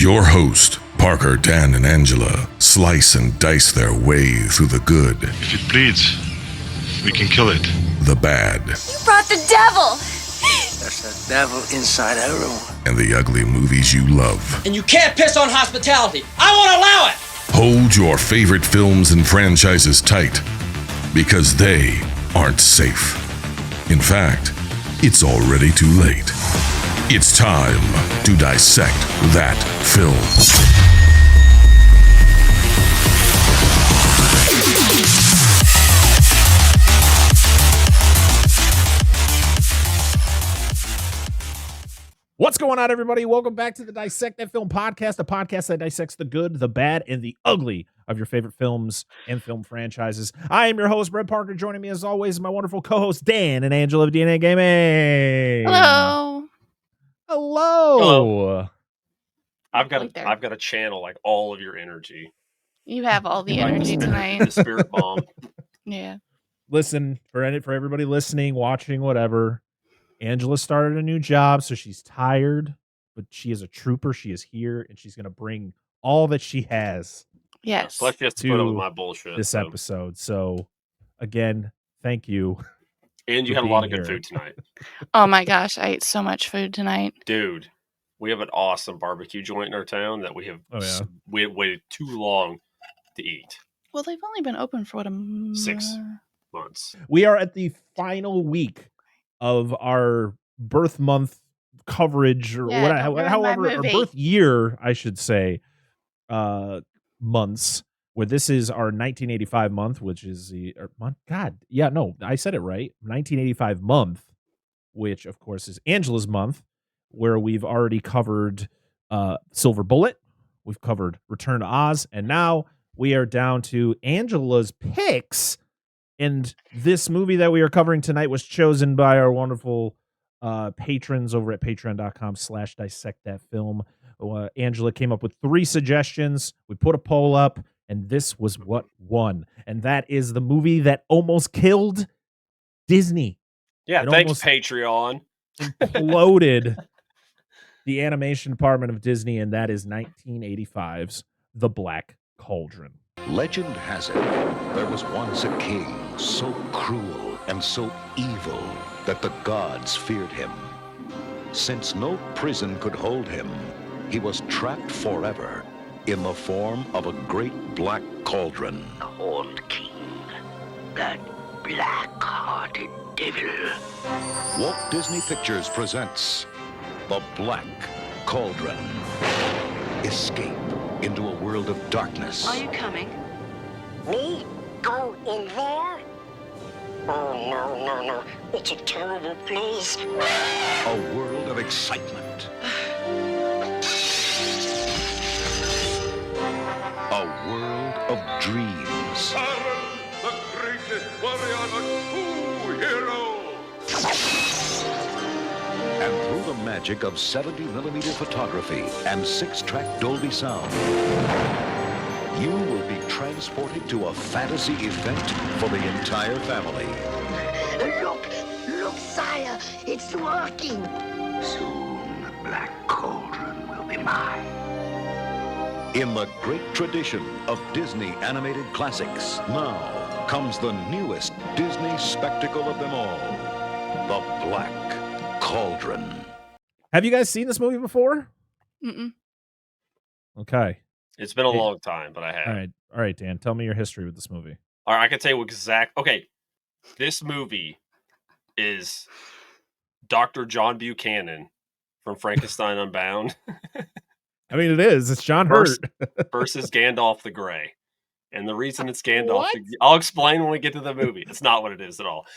Your host, Parker, Dan, and Angela slice and dice their way through the good. If it bleeds, we can kill it. The bad. You brought the devil! That's the devil inside everyone. And the ugly movies you love. And you can't piss on hospitality. I won't allow it! Hold your favorite films and franchises tight, because they aren't safe. In fact, it's already too late. It's time to dissect that film. What's going on, everybody? Welcome back to the Dissect That Film podcast, a podcast that dissects the good, the bad, and the ugly of your favorite films and film franchises. I am your host, Brett Parker. Joining me, as always, my wonderful co-hosts, Dan and Angela of DNA Gaming. Hello. Hello. I've got to channel like all of your energy. You have all the energy tonight. The spirit bomb. Yeah. Listen, for everybody listening, watching, whatever, Angela started a new job, so she's tired, but she is a trooper. She is here, and she's going to bring all that she has. Yes. Plus, she has to put up with my bullshit. This episode. So, again, thank you. And you had a lot of good food tonight. Oh my gosh, I ate so much food tonight. Dude, we have an awesome barbecue joint in our town that we have waited too long to eat. Well, they've only been open for 6 months. We are at the final week of our birth month coverage, or however, or birth year, I should say, months. Where this is our 1985 month, which is I said it right. 1985 month, which of course is Angela's month, where we've already covered Silver Bullet, we've covered Return to Oz, and now we are down to Angela's picks. And this movie that we are covering tonight was chosen by our wonderful patrons over at patreon.com/dissectthatfilm. Angela came up with 3 suggestions. We put a poll up, and this was what won. And that is the movie that almost killed Disney. Yeah, thanks, Patreon. Imploded the animation department of Disney, and that is 1985's The Black Cauldron. Legend has it, there was once a king so cruel and so evil that the gods feared him. Since no prison could hold him, he was trapped forever in the form of a great black cauldron. The Horned King, that black-hearted devil. Walt Disney Pictures presents The Black Cauldron. Escape into a world of darkness. Are you coming? Me? Go in there? Oh, no. It's a terrible place. A world of excitement. A world of dreams. Aaron, the greatest warrior, a true hero. And through the magic of 70mm photography and 6-track Dolby sound, you will be transported to a fantasy event for the entire family. Look, sire, it's working. Soon the Black Cauldron will be mine. In the great tradition of Disney animated classics, now comes the newest Disney spectacle of them all, The Black Cauldron. Have you guys seen this movie before? Mm-mm. Okay. It's been a long time, but I have. All right, Dan, tell me your history with this movie. All right, I can tell you Okay, this movie is Dr. John Buchanan from Frankenstein Unbound. I mean, it is. It's John Hurt versus Gandalf the Grey. And the reason it's Gandalf, I'll explain when we get to the movie. It's not what it is at all.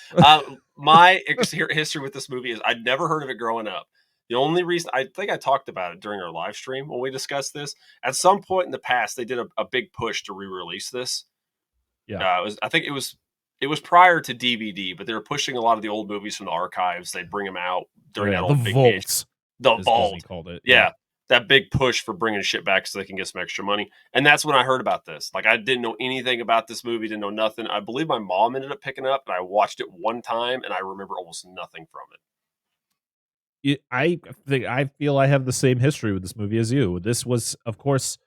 My history with this movie is I'd never heard of it growing up. The only reason, I think I talked about it during our live stream when we discussed this. At some point in the past, they did a big push to re-release this. Yeah, I think it was prior to DVD, but they were pushing a lot of the old movies from the archives. They'd bring them out during that old big age. The Vault, called it. Yeah, that big push for bringing shit back so they can get some extra money. And that's when I heard about this. Like, I didn't know anything about this movie, didn't know nothing. I believe my mom ended up picking it up, and I watched it one time, and I remember almost nothing from it. I think I feel I have the same history with this movie as you. This was, of course,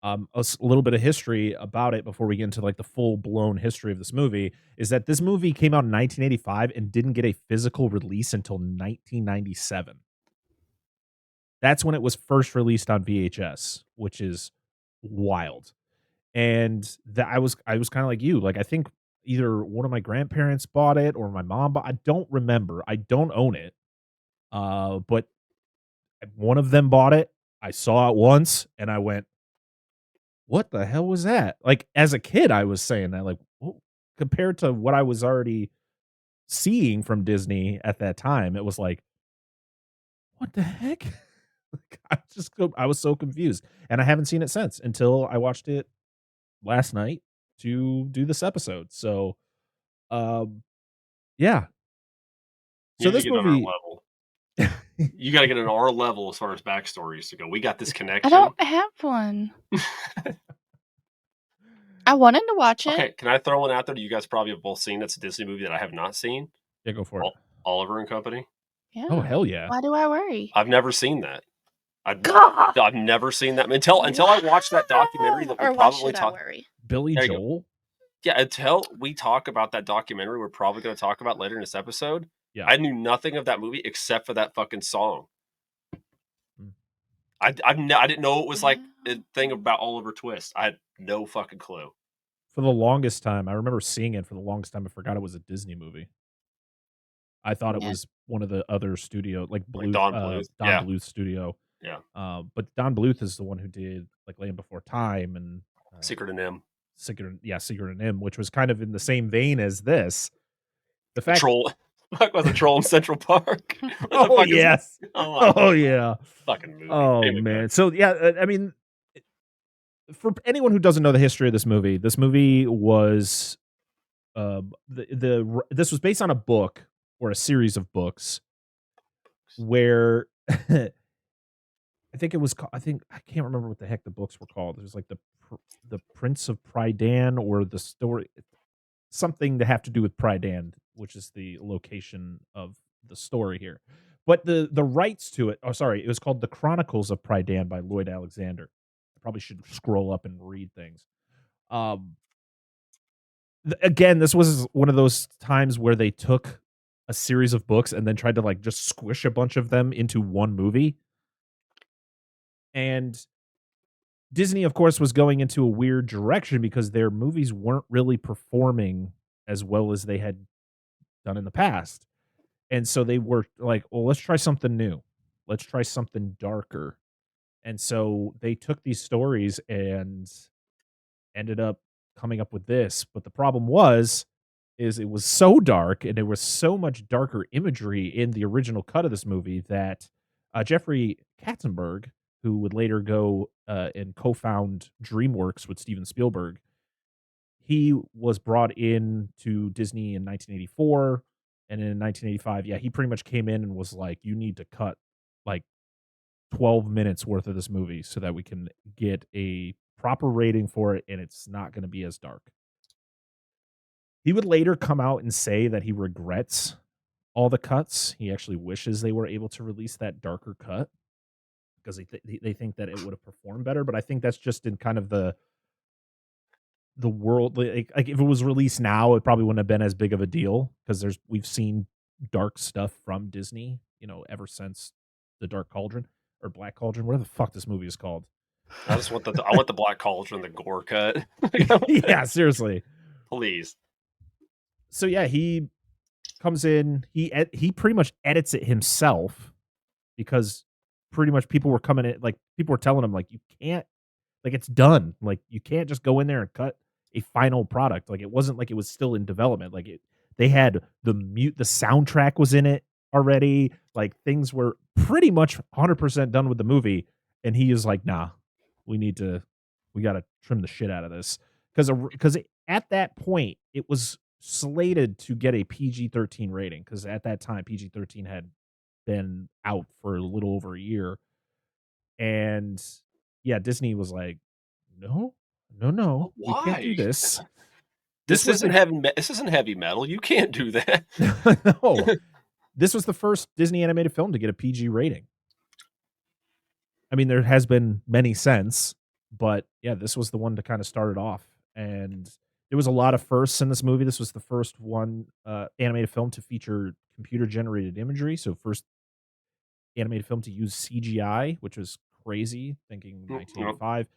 little bit of history about it before we get into like the full blown history of this movie. Is that this movie came out in 1985 and didn't get a physical release until 1997. That's when it was first released on VHS, which is wild. And that I was kind of like you. Like I think either one of my grandparents bought it or my mom bought. I don't remember. I don't own it. But one of them bought it. I saw it once and I went, "What the hell was that?" Like as a kid, I was saying that like compared to what I was already seeing from Disney at that time, it was like, "What the heck?" Like, I was so confused, and I haven't seen it since until I watched it last night to do this episode. So, um, yeah. You So need to this get on our movie, level. You got to get on our level as far as backstories to go. We got this I connection. don't have one. I wanted to watch it. Okay, can I throw one out there? You guys probably have both seen. It's a Disney movie that I have not seen. yeah, go for it. Oliver and Company. Yeah. Oh hell yeah! Why do I worry? I've never seen that. God. I've never seen that until I watched that documentary that Or we why probably should I talk. worry? Billy There you go. Joel. Yeah, until we talk about that documentary, we're probably going to talk about later in this episode. Yeah, I knew nothing of that movie except for that fucking song. Hmm. I didn't know it was like a thing about Oliver Twist. I had no fucking clue. For the longest time, I remember seeing it. For the longest time, I forgot it was a Disney movie. I thought it Yeah. was one of the other studio, like Bluth, Don Bluth. Don Yeah. Bluth studio. Yeah. But Don Bluth is the one who did like Land Before Time and Secret of Nim. Secret of Nim, which was kind of in the same vein as this. The fact, Troll. Fuck was a troll in Central Park. oh yes, oh yeah, fucking movie. oh Anyway, man. So yeah, I mean, for anyone who doesn't know the history of this movie was this was based on a book or a series of books where I think it was I can't remember what the heck the books were called. It was like the Prince of Prydain or the story, something to have to do with Prydain, which is the location of the story here. But the rights to it, it was called The Chronicles of Prydain by Lloyd Alexander. I probably should scroll up and read things. Again, this was one of those times where they took a series of books and then tried to like just squish a bunch of them into one movie. And Disney, of course, was going into a weird direction because their movies weren't really performing as well as they had done in the past. And so they were like, well, let's try something new. Let's try something darker. And so they took these stories and ended up coming up with this. But the problem is it was so dark and there was so much darker imagery in the original cut of this movie that Jeffrey Katzenberg, who would later go and co-found DreamWorks with Steven Spielberg, he was brought in to Disney in 1984. And in 1985, he pretty much came in and was like, you need to cut like 12 minutes worth of this movie so that we can get a proper rating for it and it's not going to be as dark. He would later come out and say that he regrets all the cuts. He actually wishes they were able to release that darker cut because they think that it would have performed better. But I think that's just in kind of the world. Like if it was released now, it probably wouldn't have been as big of a deal because we've seen dark stuff from Disney, ever since the Dark Cauldron or Black Cauldron, whatever the fuck this movie is called. I just want I want the Black Cauldron, the gore cut. Yeah, seriously, please. So yeah, he comes in. He pretty much edits it himself because pretty much people were coming in, like people were telling him like you can't, like it's done, like you can't just go in there and cut a final product. Like it wasn't like it was still in development. Like they had the soundtrack was in it already. Like things were pretty much 100% done with the movie, and he is like, nah, we got to trim the shit out of this because at that point it was slated to get a PG-13 rating because at that time PG-13 had been out for a little over a year, and Disney was like, no, we can't do this. This isn't heavy metal. You can't do that. No. This was the first Disney animated film to get a PG rating. I mean, there has been many since, but yeah, this was the one to kind of start it off. And there was a lot of firsts in this movie. This was the first one animated film to feature computer generated imagery. So first animated film to use CGI, which was crazy, thinking 1985.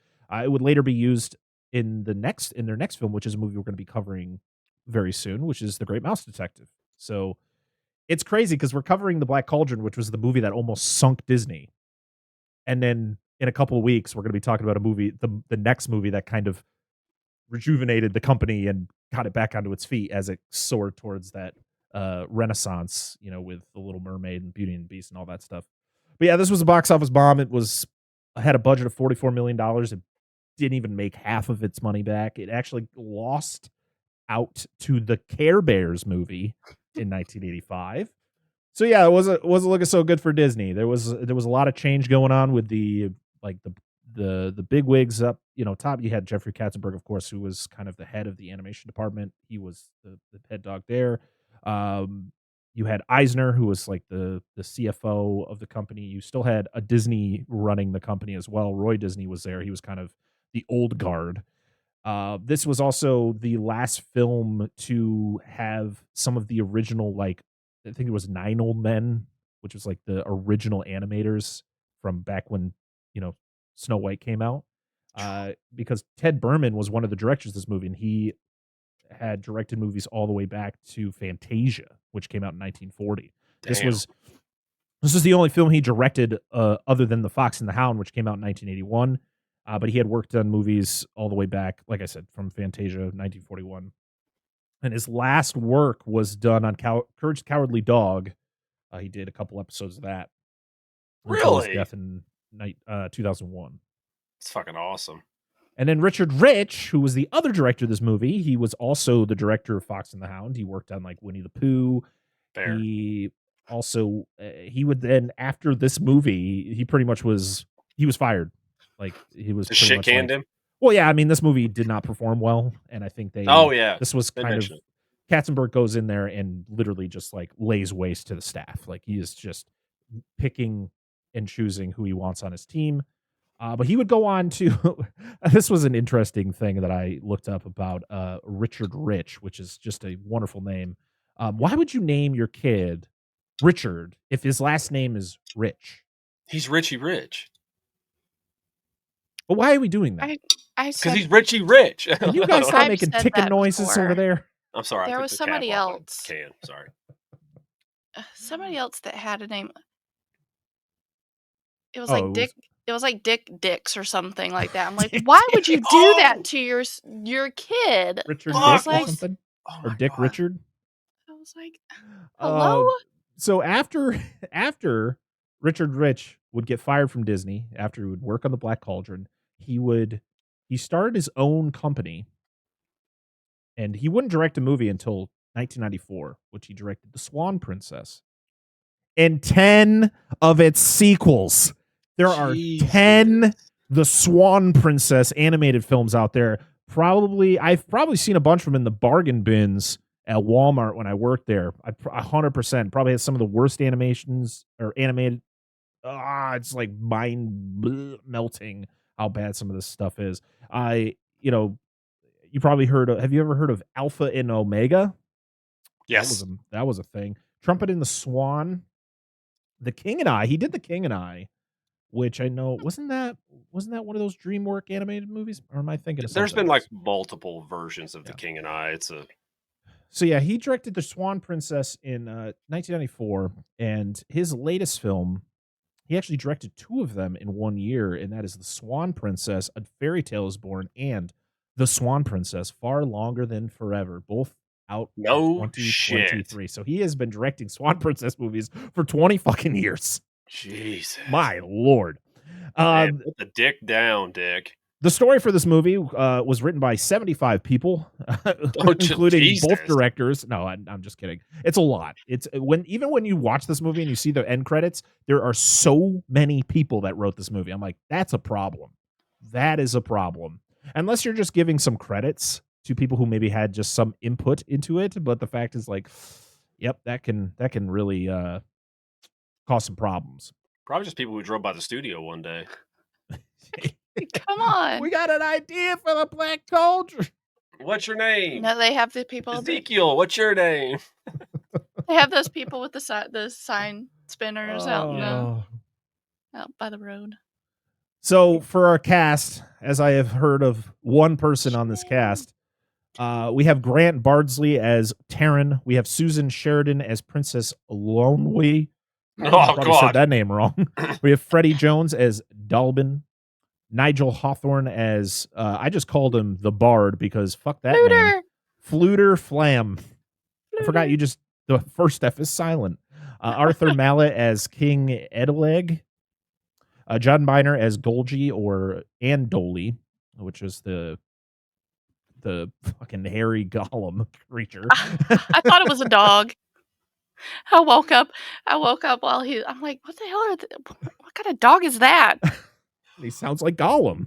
It would later be used in their next film, which is a movie we're going to be covering very soon, which is The Great Mouse Detective. So it's crazy because we're covering The Black Cauldron, which was the movie that almost sunk Disney. And then in a couple of weeks, we're going to be talking about a movie, the next movie that kind of rejuvenated the company and got it back onto its feet as it soared towards that renaissance, with The Little Mermaid and Beauty and the Beast and all that stuff. But yeah, this was a box office bomb. It had a budget of $44 million. It didn't even make half of its money back. It actually lost out to the Care Bears movie in 1985. So yeah, it wasn't looking so good for Disney. There was a lot of change going on with the big wigs up, top. You had Jeffrey Katzenberg, of course, who was kind of the head of the animation department. He was the head dog there. You had Eisner, who was like the CFO of the company. You still had a Disney running the company as well. Roy Disney was there. He was kind of the old guard. This was also the last film to have some of the original, I think it was 9 Old Men, which was like the original animators from back when, Snow White came out. Because Ted Berman was one of the directors of this movie, and he had directed movies all the way back to Fantasia, which came out in 1940. Damn. This was the only film he directed other than The Fox and the Hound, which came out in 1981. But he had worked on movies all the way back, like I said, from Fantasia, 1941. And his last work was done on Courage the Cowardly Dog. He did a couple episodes of that. Until his Really? death in 2001. It's fucking awesome. And then Richard Rich, who was the other director of this movie, he was also the director of Fox and the Hound. He worked on like Winnie the Pooh. Fair. He also he would then, after this movie, he pretty much was fired. Like he was Just shit canned him. Well, yeah, I mean, this movie did not perform well, and I think this was They kind of mentioned Katzenberg goes in there and literally just like lays waste to the staff. Like he is just picking and choosing who he wants on his team. But he would go on to this was an interesting thing that I looked up about Richard Rich, which is just a wonderful name. Why would you name your kid Richard if his last name is Rich? He's Richie Rich. But why are we doing that? Because he's Richie Rich. Can you guys start making ticking noises over there? I'm sorry. There was somebody else. Sorry. Somebody else that had a name. It was Oh, like Dick. It was like Dick Dix or something like that. I'm like, why would you do that to your kid? Richard I Dick was like, or something? Oh Or my Dick God. Richard? I was like, hello? So after Richard Rich would get fired from Disney, after he would work on The Black Cauldron, he started his own company, and he wouldn't direct a movie until 1994, which he directed The Swan Princess and 10 of its sequels. There are 10 The Swan Princess animated films out there. I've probably seen a bunch of them in the bargain bins at Walmart when I worked there. 100% probably has some of the worst animations or animated. It's like mind melting how bad some of this stuff is. You probably have you ever heard of Alpha and Omega? Yes. That was a thing. Trumpet and the Swan. The King and I. He did The King and I, which I know wasn't that one of those DreamWorks animated movies? Or am I thinking of something There's been else? like multiple versions of The King and I. So yeah, he directed The Swan Princess in 1994, and his latest film, he actually directed 2 of them in 1 year, and that is The Swan Princess, A Fairy Tale is Born, and The Swan Princess, Far Longer Than Forever, both out in 2023. So he has been directing Swan Princess movies for 20 fucking years. Jesus. My Lord. Man, put the dick down, Dick. The story for this movie was written by 75 people, including Jesus. both directors. No, I'm just kidding. It's a lot. Even when you watch this movie and you see the end credits, there are so many people that wrote this movie. I'm like, that's a problem. That is a problem. Unless you're just giving some credits to people who maybe had just some input into it. But the fact is, like, Yep, that can really cause some problems. Probably just people who drove by the studio one day. Come on. We got an idea for the Black Cauldron. What's your name? No, they have the people. Ezekiel, what's your name? They have those people with the sign spinners out by the road. So for our cast, as I have heard of one person on this cast, we have Grant Bardsley as Taryn. We have Susan Sheridan as Princess Lonely. I probably said that name wrong. We have Freddie Jones as Dalbin. Nigel Hawthorne as I just called him the Bard because fuck that name. Fluter Flam. I forgot you just the first F is silent. Arthur Mallet as King Edeleg. John Biner as Golgi or Andoli, which is the fucking hairy golem creature. I thought it was a dog. I woke up while I'm like, what the hell what kind of dog is that? He sounds like Gollum.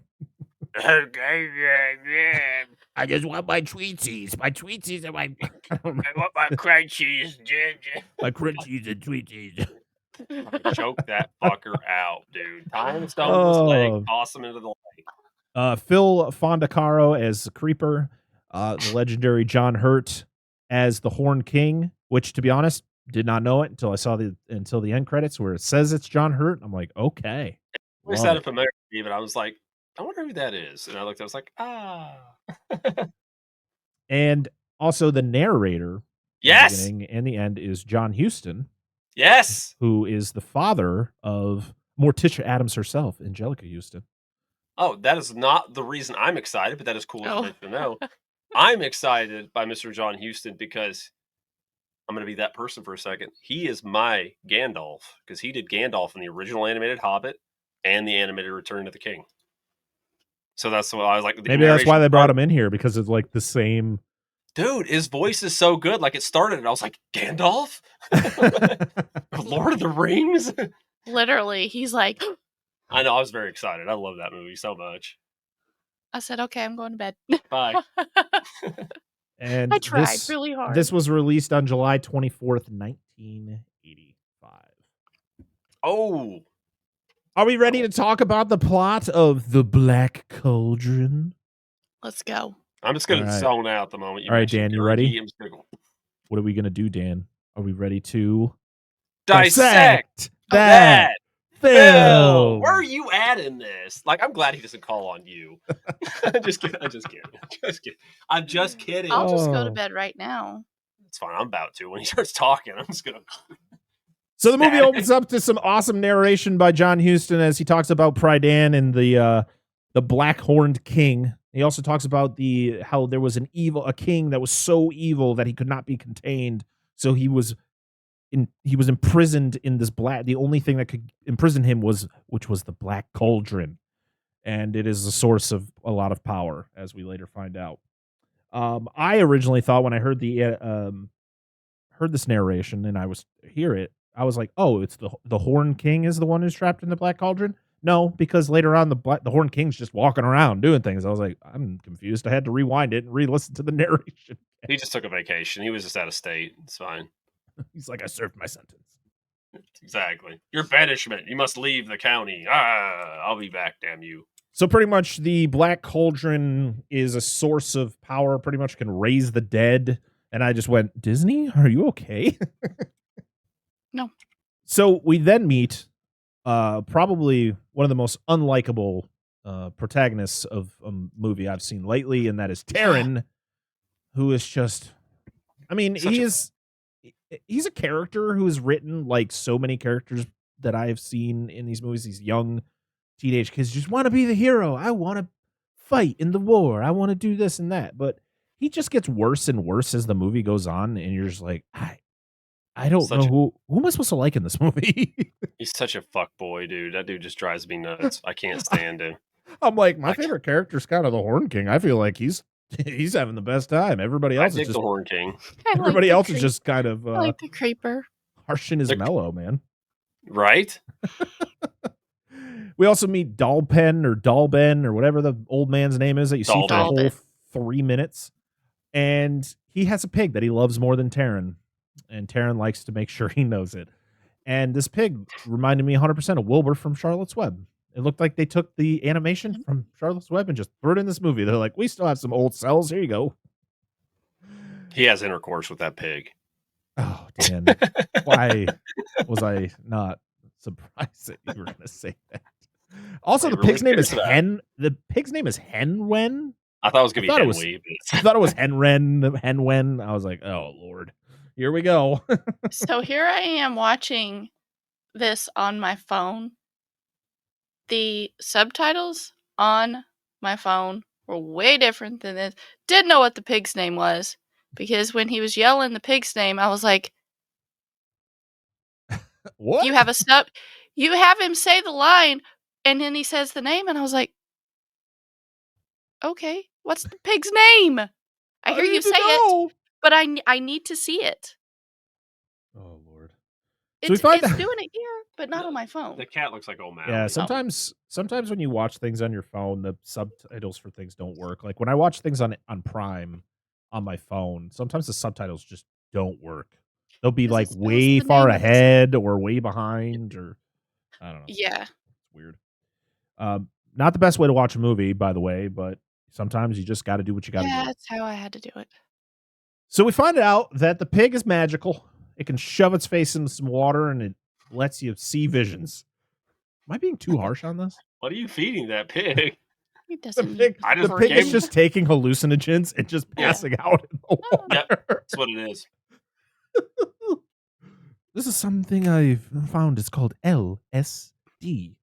I just want my tweetsies. My tweetsies and my... I want my crunchies, Ginger. My crunchies and tweetsies. Choke that fucker out, dude. Time stone his leg, toss him into the lake. Phil Fondacaro as the Creeper. The legendary John Hurt as the Horn King, which, to be honest, did not know it until I saw the end credits where it says it's John Hurt. I'm like, okay. We sounded familiar to me, but I was like, I wonder who that is. And I looked, I was like, ah. And also the narrator, yes, in the beginning and the end, is John Huston. Yes, who is the father of Morticia Adams herself, Angelica Huston. Oh, that is not the reason I'm excited, but that is cool to know. I'm excited by Mr. John Huston because I'm going to be that person for a second. He is my Gandalf because he did Gandalf in the original animated Hobbit and the animated Return of the King. So that's what I was like. Maybe that's why they brought him in here because it's like the same. Dude, his voice is so good. Like it started, and I was like, Gandalf, Lord of the Rings. Literally, he's like. I know. I was very excited. I love that movie so much. I said, okay, I'm going to bed. Bye. And I tried really hard. This was released on July 24th, 1985. Oh. Are we ready to talk about the plot of The Black Cauldron? Let's go. I'm just going to zone out at the moment. All right, Dan, you ready? I'm just gonna go. What are we going to do, Dan? Are we ready to dissect that film? Where are you at in this? Like, I'm glad he doesn't call on you. I'm just kidding. I'm just kidding. I'll just go to bed right now. It's fine. I'm about to. When he starts talking, I'm just going to... So the movie opens up to some awesome narration by John Huston as he talks about Prydain and the Black-Horned King. He also talks about how there was a king that was so evil that he could not be contained. So he was imprisoned in this the only thing that could imprison him was the Black Cauldron. And it is the source of a lot of power, as we later find out. I originally thought when I heard heard this narration and I was like, oh, it's the Horn King is the one who's trapped in the Black Cauldron. No, because later on the Horn King's just walking around doing things. I was like, I'm confused. I had to rewind it and re-listen to the narration. He just took a vacation. He was just out of state. It's fine. He's like, I served my sentence. Exactly. Your banishment. You must leave the county. I'll be back, damn you. So pretty much the Black Cauldron is a source of power, pretty much can raise the dead. And I just went, Disney, are you okay? No. So we then meet probably one of the most unlikable protagonists of a movie I've seen lately, and that is Taryn, who is just, I mean, he's a character who is written like so many characters that I have seen in these movies. These young teenage kids just want to be the hero. I want to fight in the war. I want to do this and that. But he just gets worse and worse as the movie goes on, and you're just like, I don't know who am I supposed to like in this movie? He's such a fuck boy, dude. That dude just drives me nuts. I can't stand him. I'm like, my favorite character is kind of the Horn King. I feel like he's having the best time. Everybody else is just the Horn King. Everybody else is just kind of I like the Creeper. Harsh in his mellow, man. Right? We also meet Dalpen or Dalben or whatever the old man's name is that you see for the whole 3 minutes. And he has a pig that he loves more than Taryn. and Taryn likes to make sure he knows it. And this pig reminded me 100% of Wilbur from Charlotte's Web. It looked like they took the animation from Charlotte's Web and just threw it in this movie. They're like, we still have some old cells. Here you go. He has intercourse with that pig. Oh, Dan. Why was I not surprised that you were going to say that? Also, the pig's name is Hen. The pig's name is Henwen. I thought it was going to be Henwee. I thought it was Henwen. I was like, oh, Lord. Here we go. So here I am watching this on my phone. The subtitles on my phone were way different than this. Didn't know what the pig's name was, because when he was yelling the pig's name, I was like, what? You have him say the line, and then he says the name, and I was like, okay, what's the pig's name? I hear you say it, but I need to see it. Oh, Lord. It's doing it here, but not on my phone. The cat looks like old man. Yeah, sometimes when you watch things on your phone, the subtitles for things don't work. Like when I watch things on Prime on my phone, sometimes the subtitles just don't work. They'll be like way far ahead or way behind, or I don't know. Yeah. It's weird. Not the best way to watch a movie, by the way, but sometimes you just got to do what you got to do. Yeah, that's how I had to do it. So we find out that the pig is magical. It can shove its face into some water, and it lets you see visions. Am I being too harsh on this? What are you feeding that pig? It doesn't. The pig is just taking hallucinogens and just passing out in the water. Yep, that's what it is. This is something I've found. It's called LSD. Here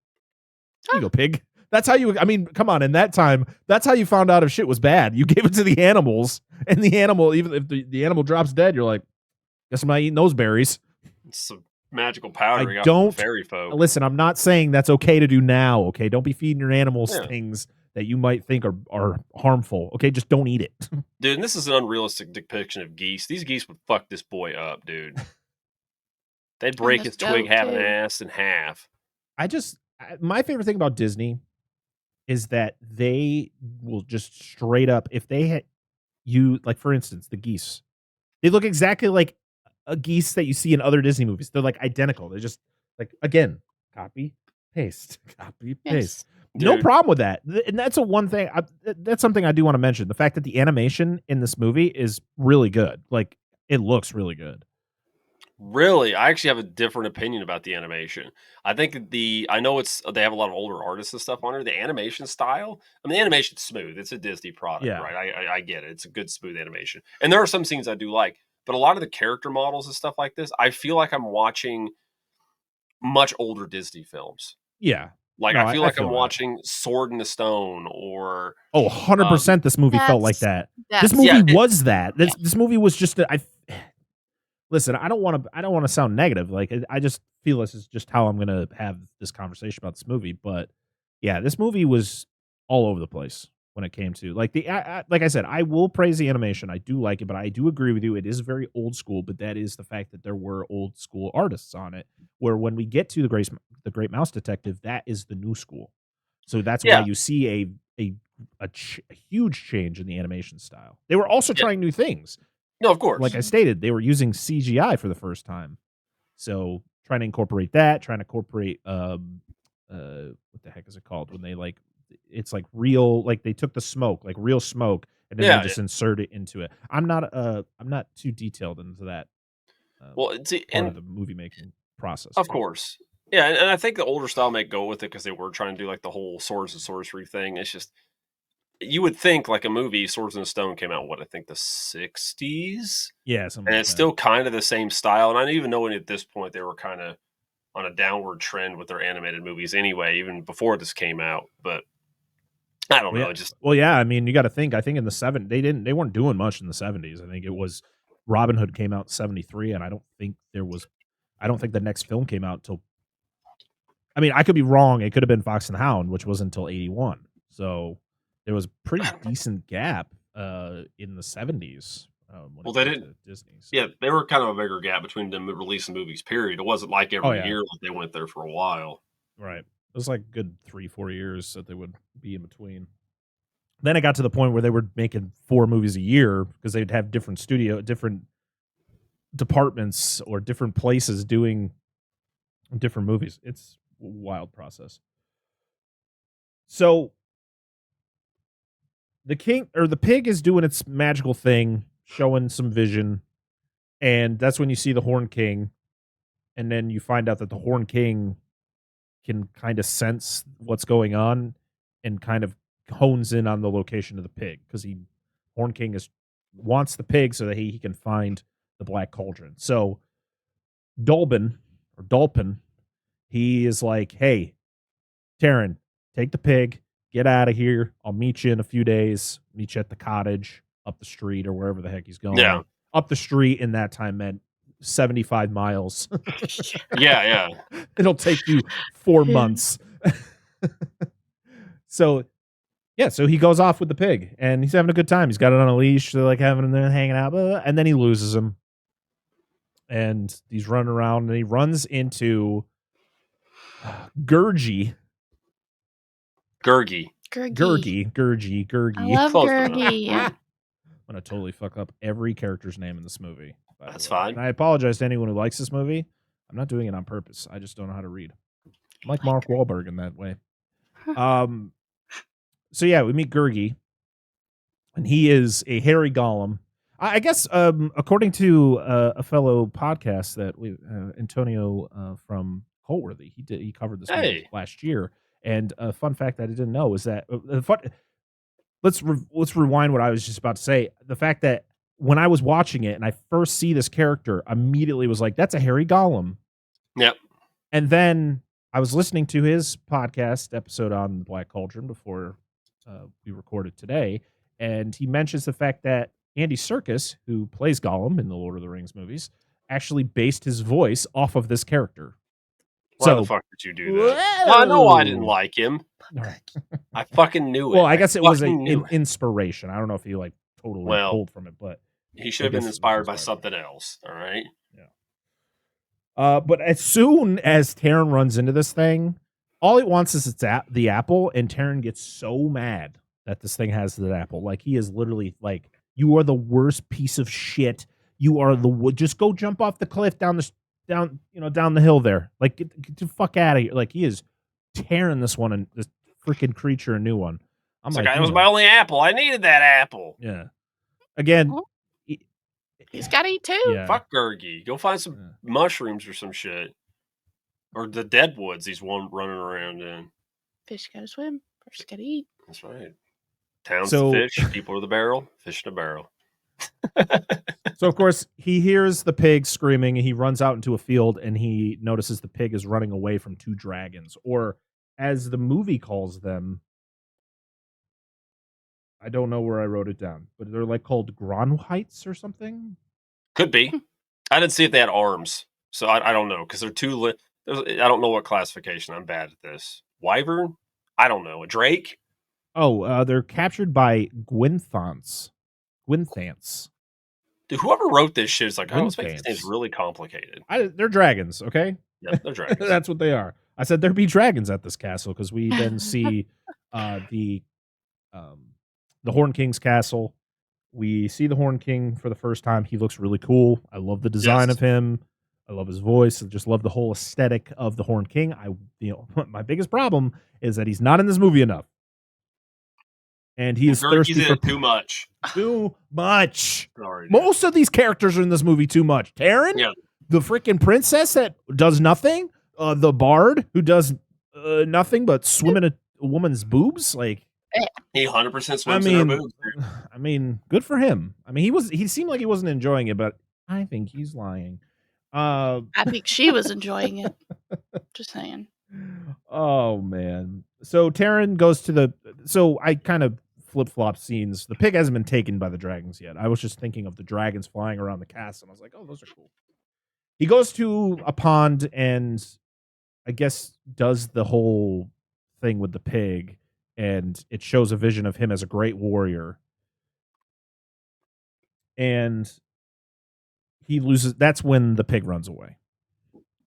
you go, pig. That's how you, I mean, come on. In that time, that's how you found out if shit was bad. You gave it to the animals, and the animal, even if the animal drops dead, you're like, guess I'm not eating those berries. It's some magical powder. I don't, fairy folk. Listen, I'm not saying that's okay to do now, okay? Don't be feeding your animals things that you might think are harmful, okay? Just don't eat it. Dude, and this is an unrealistic depiction of geese. These geese would fuck this boy up, dude. They'd break his twig half and ass in half. My favorite thing about Disney is that they will just straight up, if they had you, like for instance, the geese, they look exactly like a geese that you see in other Disney movies. They're like identical. They're just like, again, copy, paste, copy, paste. No problem with that. And that's that's something I do want to mention. The fact that the animation in this movie is really good. Like, it looks really good. Really? I actually have a different opinion about the animation. I think I know they have a lot of older artists and stuff on there. The animation style, I mean, the animation's smooth. It's a Disney product, right? I get it. It's a good, smooth animation. And there are some scenes I do like, but a lot of the character models and stuff like this, I feel like I'm watching much older Disney films. Yeah. Like, no, I feel like I'm watching Sword in the Stone or... 100% this movie felt like that. This movie was that. This movie was just... Listen, I don't want to sound negative. Like, I just feel this is just how I'm going to have this conversation about this movie. But yeah, this movie was all over the place when it came to like like I said, I will praise the animation. I do like it, but I do agree with you. It is very old school, but that is the fact that there were old school artists on it. Where when we get to the Great Mouse Detective, that is the new school. So that's why you see a huge change in the animation style. They were also trying new things. No, of course. Like I stated, they were using CGI for the first time. So trying to incorporate that, trying to incorporate what the heck is it called? When they like it's like real, like they took the smoke, like real smoke, and then they just insert it into it. I'm not too detailed into that. Part of the movie making process. Of course. Yeah, and I think the older style may go with it because they were trying to do like the whole swords and sorcery thing. It's just you would think like a movie, Swords and Stone came out, I think the 60s? Yeah, and it's still kind of the same style. And I don't even know when at this point they were kind of on a downward trend with their animated movies anyway, even before this came out. But I don't know. I mean, you got to think. I think in the 70s, they weren't doing much in the 70s. I think it was Robin Hood came out in 73, and I don't think the next film came out until. I mean, I could be wrong. It could have been Fox and the Hound, which wasn't until 81. So there was a pretty decent gap in the 70s. Well, they didn't. Disney. So. Yeah, they were kind of a bigger gap between them releasing movies. Period. It wasn't like every year like they went there for a while. Right. It was like good 3-4 years that they would be in between. Then it got to the point where they were making 4 movies a year because they'd have different departments or different places doing different movies. It's a wild process. So the pig is doing its magical thing, showing some vision, and that's when you see the Horn King, and then you find out that the Horn King can kind of sense what's going on and kind of hones in on the location of the pig because Horn King wants the pig so that he can find the Black Cauldron. So Dolphin, he is like, hey, Taryn, take the pig, get out of here. I'll meet you in a few days. Meet you at the cottage up the street or wherever the heck he's going. Yeah. Up the street in that time meant 75 miles. Yeah. It'll take you 4 months. So he goes off with the pig and he's having a good time. He's got it on a leash. They're like having him there hanging out, and then he loses him. And he's running around and he runs into Gurgi. Gurgi. Gurgi. I love Close Gurgi. I'm gonna totally fuck up every character's name in this movie. That's fine. And I apologize to anyone who likes this movie. I'm not doing it on purpose. I just don't know how to read. I'm like Mark Wahlberg in that way. So yeah, we meet Gurgi, and he is a hairy golem. I guess according to a fellow podcast that Antonio from Coltworthy, he covered this movie last year. And a fun fact that I didn't know is that let's rewind what I was just about to say. The fact that when I was watching it and I first see this character, immediately was like, that's a hairy golem. Yep. And then I was listening to his podcast episode on the Black Cauldron before we recorded today, and he mentions the fact that Andy Serkis, who plays Gollum in the Lord of the Rings movies, actually based his voice off of this character. Why the fuck did you do that? Well, I know I didn't like him. I fucking knew it. Well, I guess it was an inspiration. I don't know if he totally pulled from it, but he should have been inspired by something else. All right. Yeah. But as soon as Taryn runs into this thing, all he wants is the apple, and Taryn gets so mad that this thing has the apple. Like, he is literally like, you are the worst piece of shit. You are just go jump off the cliff down the hill there. Like, get the fuck out of here. Like, he is tearing this freaking creature a new one. I'm like, that was my only apple. I needed that apple. Yeah. Again, he's got to eat too. Yeah. Fuck Gurgi. Go find some mushrooms or some shit. Or the dead woods he's running around in. Fish got to swim. Fish got to eat. That's right. Town's the fish. People are the barrel. Fish in a barrel. So, of course, he hears the pig screaming, and he runs out into a field, and he notices the pig is running away from 2 dragons, or as the movie calls them, I don't know where I wrote it down, but they're called Gronwites or something? Could be. I didn't see if they had arms, so I don't know, because they're too I don't know what classification. I'm bad at this. Wyvern? I don't know. A drake? Oh, they're captured by Gwynthance. Dude, whoever wrote this shit is like, oh, this name's really complicated. They're dragons, okay? Yeah, they're dragons. That's what they are. I said there be dragons at this castle because we then see the Horn King's castle. We see the Horn King for the first time. He looks really cool. I love the design of him. I love his voice. I just love the whole aesthetic of the Horn King. My biggest problem is that he's not in this movie enough. And he is thirsty for too much. Too much. Sorry, most of these characters are in this movie too much. Taryn, the freaking princess that does nothing, the bard who does nothing but swim in a woman's boobs. Like, he 100% swims in her boobs. I mean, good for him. I mean, he seemed like he wasn't enjoying it, but I think he's lying. I think she was enjoying it. Just saying. Oh man. So Taryn goes to so I kind of flip-flop scenes. The pig hasn't been taken by the dragons yet. I was just thinking of the dragons flying around the castle, and I was like, oh, those are cool. He goes to a pond and I guess does the whole thing with the pig, and it shows a vision of him as a great warrior. And he loses. That's when the pig runs away.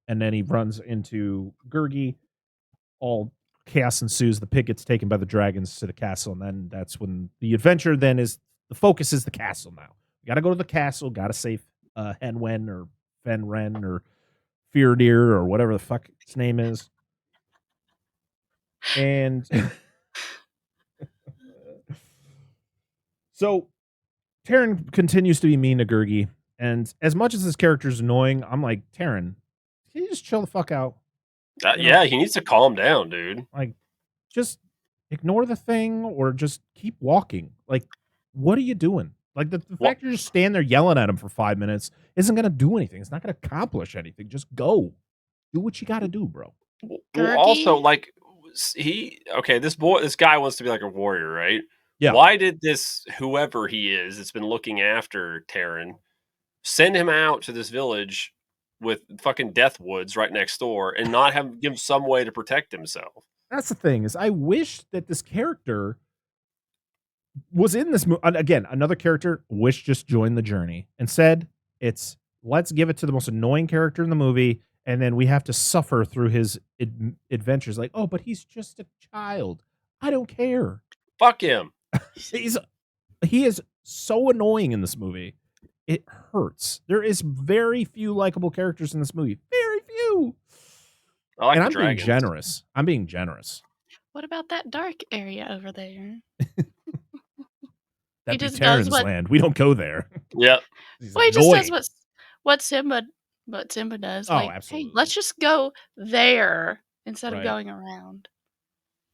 And then he runs into Gurgi. All chaos ensues. The pig gets taken by the dragons to the castle, and then that's when the adventure then is the focus is the castle now. We got to go to the castle, got to save Henwen or Fenren or Feardeer or whatever the fuck its name is. And so Taryn continues to be mean to Gurgi. And as much as this character is annoying, I'm like, Taryn, can you just chill the fuck out? Yeah, he needs to calm down, dude. Like, just ignore the thing or just keep walking. Like, what are you doing? Like, the fact you're just standing there yelling at him for 5 minutes isn't going to do anything. It's not going to accomplish anything. Just go. Do what you got to do, bro. Well, also, like, this guy wants to be like a warrior, right? Yeah. Why did this, whoever he is, that's been looking after Taryn, send him out to this village with fucking death woods right next door and not give him some way to protect himself? That's the thing, is I wish that this character was in this movie. Again, another character, Wish just joined the journey. Instead, it's let's give it to the most annoying character in the movie, and then we have to suffer through his adventures. Like, oh, but he's just a child. I don't care. Fuck him. He is so annoying in this movie. It hurts. There is very few likable characters in this movie. Very few. And I'm being generous. I'm being generous. What about that dark area over there? That'd be Taryn's land. We don't go there. Yep. Well, he just does what Simba does. Oh, like, absolutely. Hey, let's just go there instead of going around.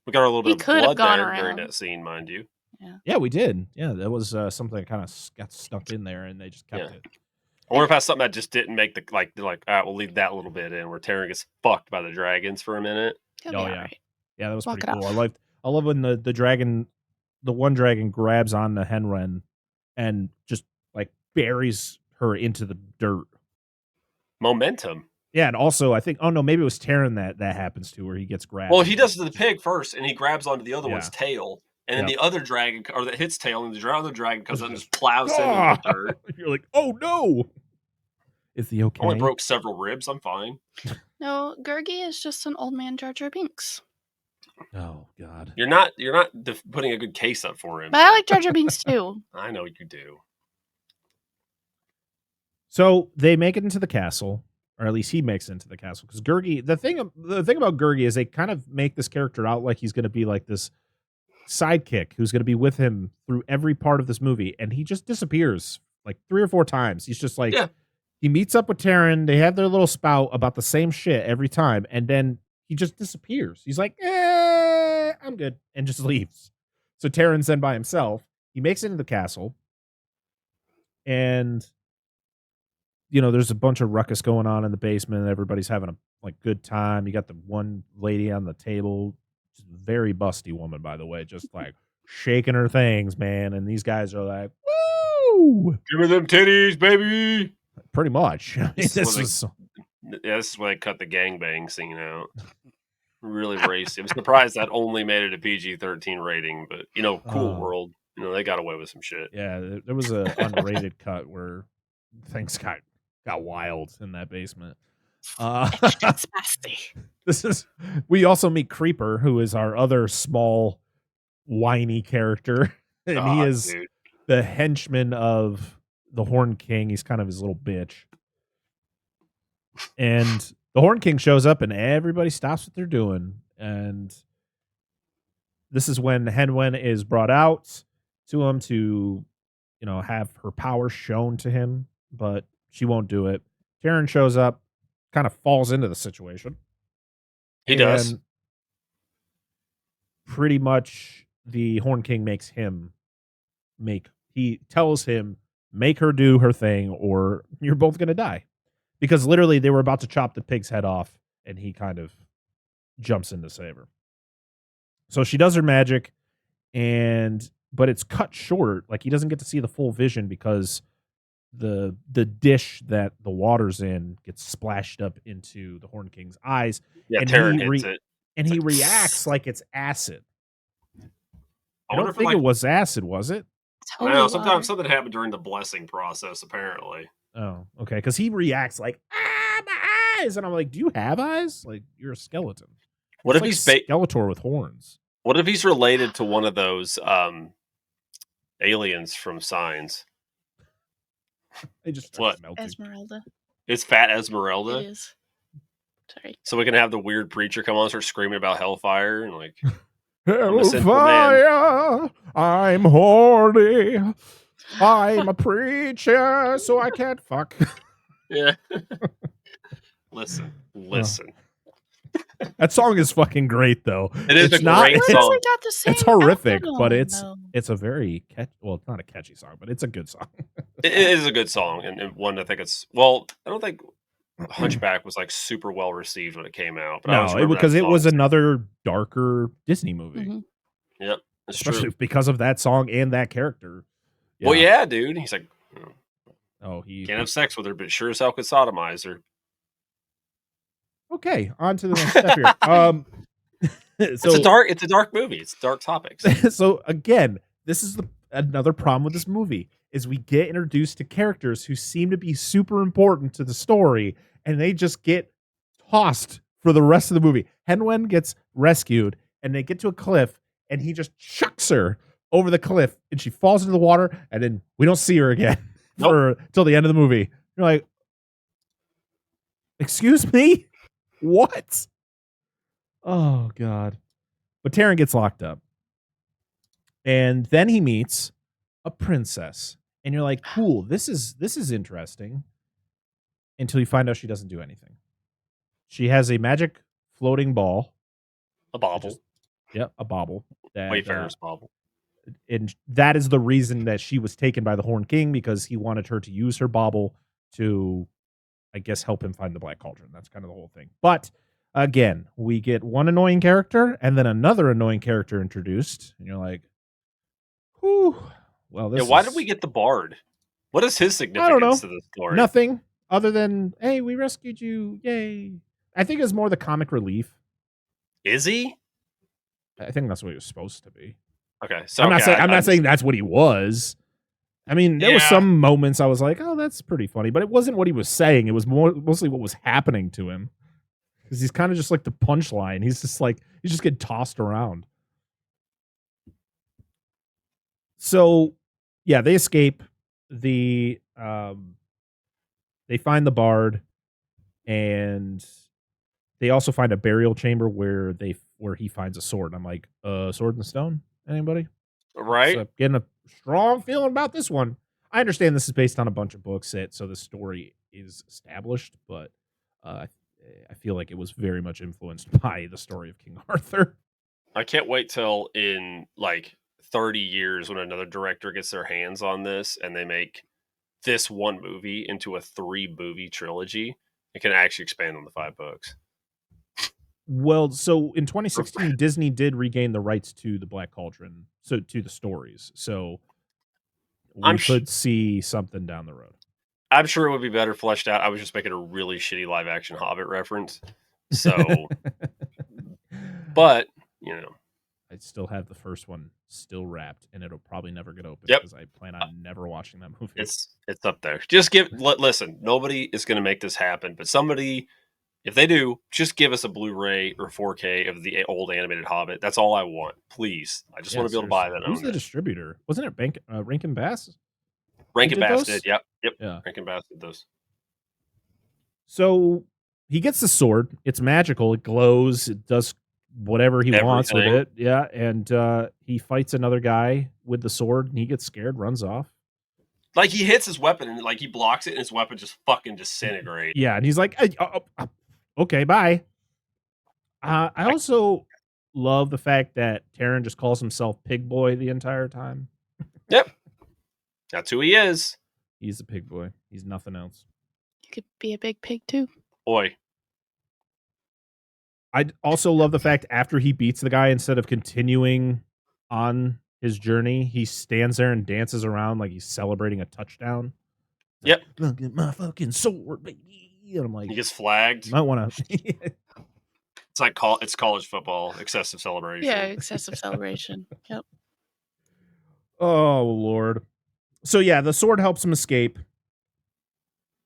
We got a little bit of blood there around during that scene, mind you. Yeah, we did. Yeah, that was something that kind of got stuck in there, and they just kept it. I wonder if that's something that just didn't make all right, we'll leave that little bit in where Taryn gets fucked by the dragons for a minute. Yeah, that was pretty cool. I love when the one dragon grabs on the Henren and just like buries her into the dirt. Momentum. Yeah, and also I think maybe it was Taryn that happens to where he gets grabbed. Well, he does to the pig first, and he grabs onto the other one's tail. And then the other dragon, or that hits tail, and the other dragon comes up and just plows him in the dirt. You're like, oh no! Is he okay? I only broke several ribs. I'm fine. No, Gurgi is just an old man Jar Jar Binks. Oh God! You're not putting a good case up for him. But I like Jar Jar Binks too. I know you do. So they make it into the castle, or at least he makes it into the castle. Because Gurgi, the thing about Gurgi is they kind of make this character out like he's going to be like this sidekick who's going to be with him through every part of this movie, and he just disappears like 3 or 4 times. He's just like, he meets up with Taryn, they have their little spout about the same shit every time, and then he just disappears. He's like, I'm good, and just leaves. So Taryn's then by himself. He makes it into the castle, and there's a bunch of ruckus going on in the basement. Everybody's having a good time. You got the one lady on the table, very busty woman, by the way, just like shaking her things, man. And these guys are like, woo! Give me them titties, baby! Pretty much. This is why they cut the gangbang scene out. Really racy. I'm surprised that only made it a PG-13 rating, but, cool world. They got away with some shit. Yeah, there was a unrated cut where things got wild in that basement. We also meet Creeper, who is our other small whiny character, and he is the henchman of the Horn King. He's kind of his little bitch, and the Horn King shows up and everybody stops what they're doing, and this is when Henwen is brought out to him to have her power shown to him, but she won't do it. Taryn shows up, kind of falls into the situation. He does. Pretty much the Horn King he tells him, make her do her thing or you're both going to die. Because literally they were about to chop the pig's head off and he kind of jumps in to save her. So she does her magic but it's cut short. Like he doesn't get to see the full vision because the dish that the water's in gets splashed up into the Horn King's eyes. Yeah, and Taryn hits it. And he reacts like it's acid. I don't wonder think it was acid, was it? No, sometimes something happened during the blessing process, apparently. Oh, okay. Because he reacts like, my eyes! And I'm like, do you have eyes? Like, you're a skeleton. What if like he's Skeletor with horns? What if he's related to one of those aliens from Signs? They just start What? melting. Esmeralda. It's Fat Esmeralda. It is. Sorry. So we can have the weird preacher come on and start screaming about hellfire and like, I'm a sinful man. Hellfire, I'm horny. I'm a preacher, so I can't fuck. Yeah. Listen. That song is fucking great, though. It is It's a not, great Why has song. it got the same It's horrific, outfit but on, it's though? a very well, it's not a catchy song, but it's a good song. It is a good song, and one I think it's well. I don't think Hunchback was like super well received when it came out, but I always No, remember because that it song. was another darker Disney movie, Mhm. Yep, it's especially true. because of that song and that character. Well, yeah, dude. He's like, he can't have sex with her, but sure as hell could sodomize her. Okay, on to the next step here. It's a dark movie. It's dark topics. So again, this is another problem with this movie is we get introduced to characters who seem to be super important to the story, and they just get tossed for the rest of the movie. Henwen gets rescued, and they get to a cliff, and he just chucks her over the cliff, and she falls into the water, and then we don't see her again till the end of the movie. You're like, excuse me? What? Oh, God. But Taron gets locked up. And then he meets a princess. And you're like, cool, this is interesting. Until you find out she doesn't do anything. She has a magic floating ball. A bauble. Yep, a bauble. Wayfarer's bauble. And that is the reason that she was taken by the Horn King, because he wanted her to use her bauble to, I guess, help him find the Black Cauldron. That's kind of the whole thing. But again, we get one annoying character and then another annoying character introduced. And you're like, whew. Well, Why did we get the bard? What is his significance I don't know. to this story? Nothing other than, hey, we rescued you. Yay. I think it's more the comic relief. Is he? I think that's what he was supposed to be. Okay. So I'm not saying that's what he was. I mean, there were some moments I was like, oh, that's pretty funny, but it wasn't what he was saying. It was mostly what was happening to him. Because he's kind of just like the punchline. He's just getting tossed around. So, yeah, they escape. They find the bard, and they also find a burial chamber where he finds a sword. And I'm like, sword and stone? Anybody? Right. So getting a strong feeling about this one. I understand this is based on a bunch of books, so the story is established, but I feel like it was very much influenced by the story of King Arthur. I can't wait till in like 30 years when another director gets their hands on this and they make this one movie into a 3-movie trilogy. It can actually expand on the 5 books. Well, so in 2016, Disney did regain the rights to the Black Cauldron, so to the stories. So we could see something down the road. I'm sure it would be better fleshed out. I was just making a really shitty live action Hobbit reference. So, but, I still have the first one still wrapped, and it'll probably never get open because I plan on never watching that movie. It's up there. Just listen, nobody is going to make this happen, but somebody, if they do, just give us a Blu-ray or 4K of the old animated Hobbit. That's all I want. Please. I just want to be able to buy that. Who's the distributor? Wasn't it Rankin Bass? Rankin Bass did. Yep. Yeah. Rankin Bass did those. So he gets the sword. It's magical. It glows. It does whatever he wants with it. Yeah. And he fights another guy with the sword, and he gets scared, runs off. Like, he hits his weapon, and like he blocks it, and his weapon just fucking disintegrates. Yeah. And he's like, okay, bye. I also love the fact that Taron just calls himself Pig Boy the entire time. Yep. That's who he is. He's a pig boy. He's nothing else. You could be a big pig too. Boy. I also love the fact after he beats the guy, instead of continuing on his journey, he stands there and dances around like he's celebrating a touchdown. Yep. Look at my fucking sword, baby. And I'm like, he gets flagged. Might want to. It's like it's college football, excessive celebration. Yeah, excessive celebration. Yep. Oh, Lord. So, yeah, the sword helps him escape.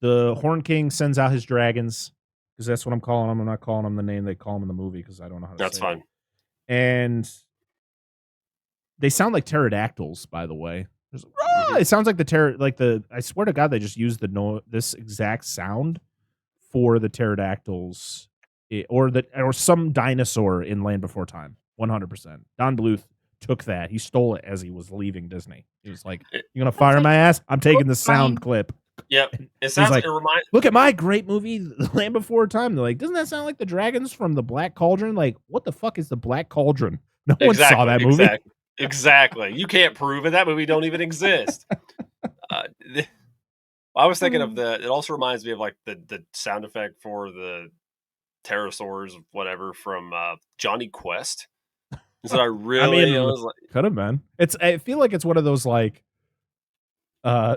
The Horn King sends out his dragons, because that's what I'm calling them. I'm not calling them the name they call them in the movie, because I don't know how to That's say fine. it. And they sound like pterodactyls, by the way. It sounds like the terror, like I swear to God, they just used this exact sound for the pterodactyls, or some dinosaur in Land Before Time. 100%. Don Bluth took that. He stole it as he was leaving Disney. He was like, "You're gonna fire my ass? I'm taking the sound clip." Yep. It sounds like, it reminds. Look at my great movie, Land Before Time. They're like, doesn't that sound like the dragons from the Black Cauldron? Like, what the fuck is the Black Cauldron? No one saw that movie. Exactly. You can't prove it. That movie don't even exist. I was thinking of it also reminds me of like the sound effect for the pterosaurs, whatever, from Johnny Quest. So I was like, could have been. I feel like it's one of those like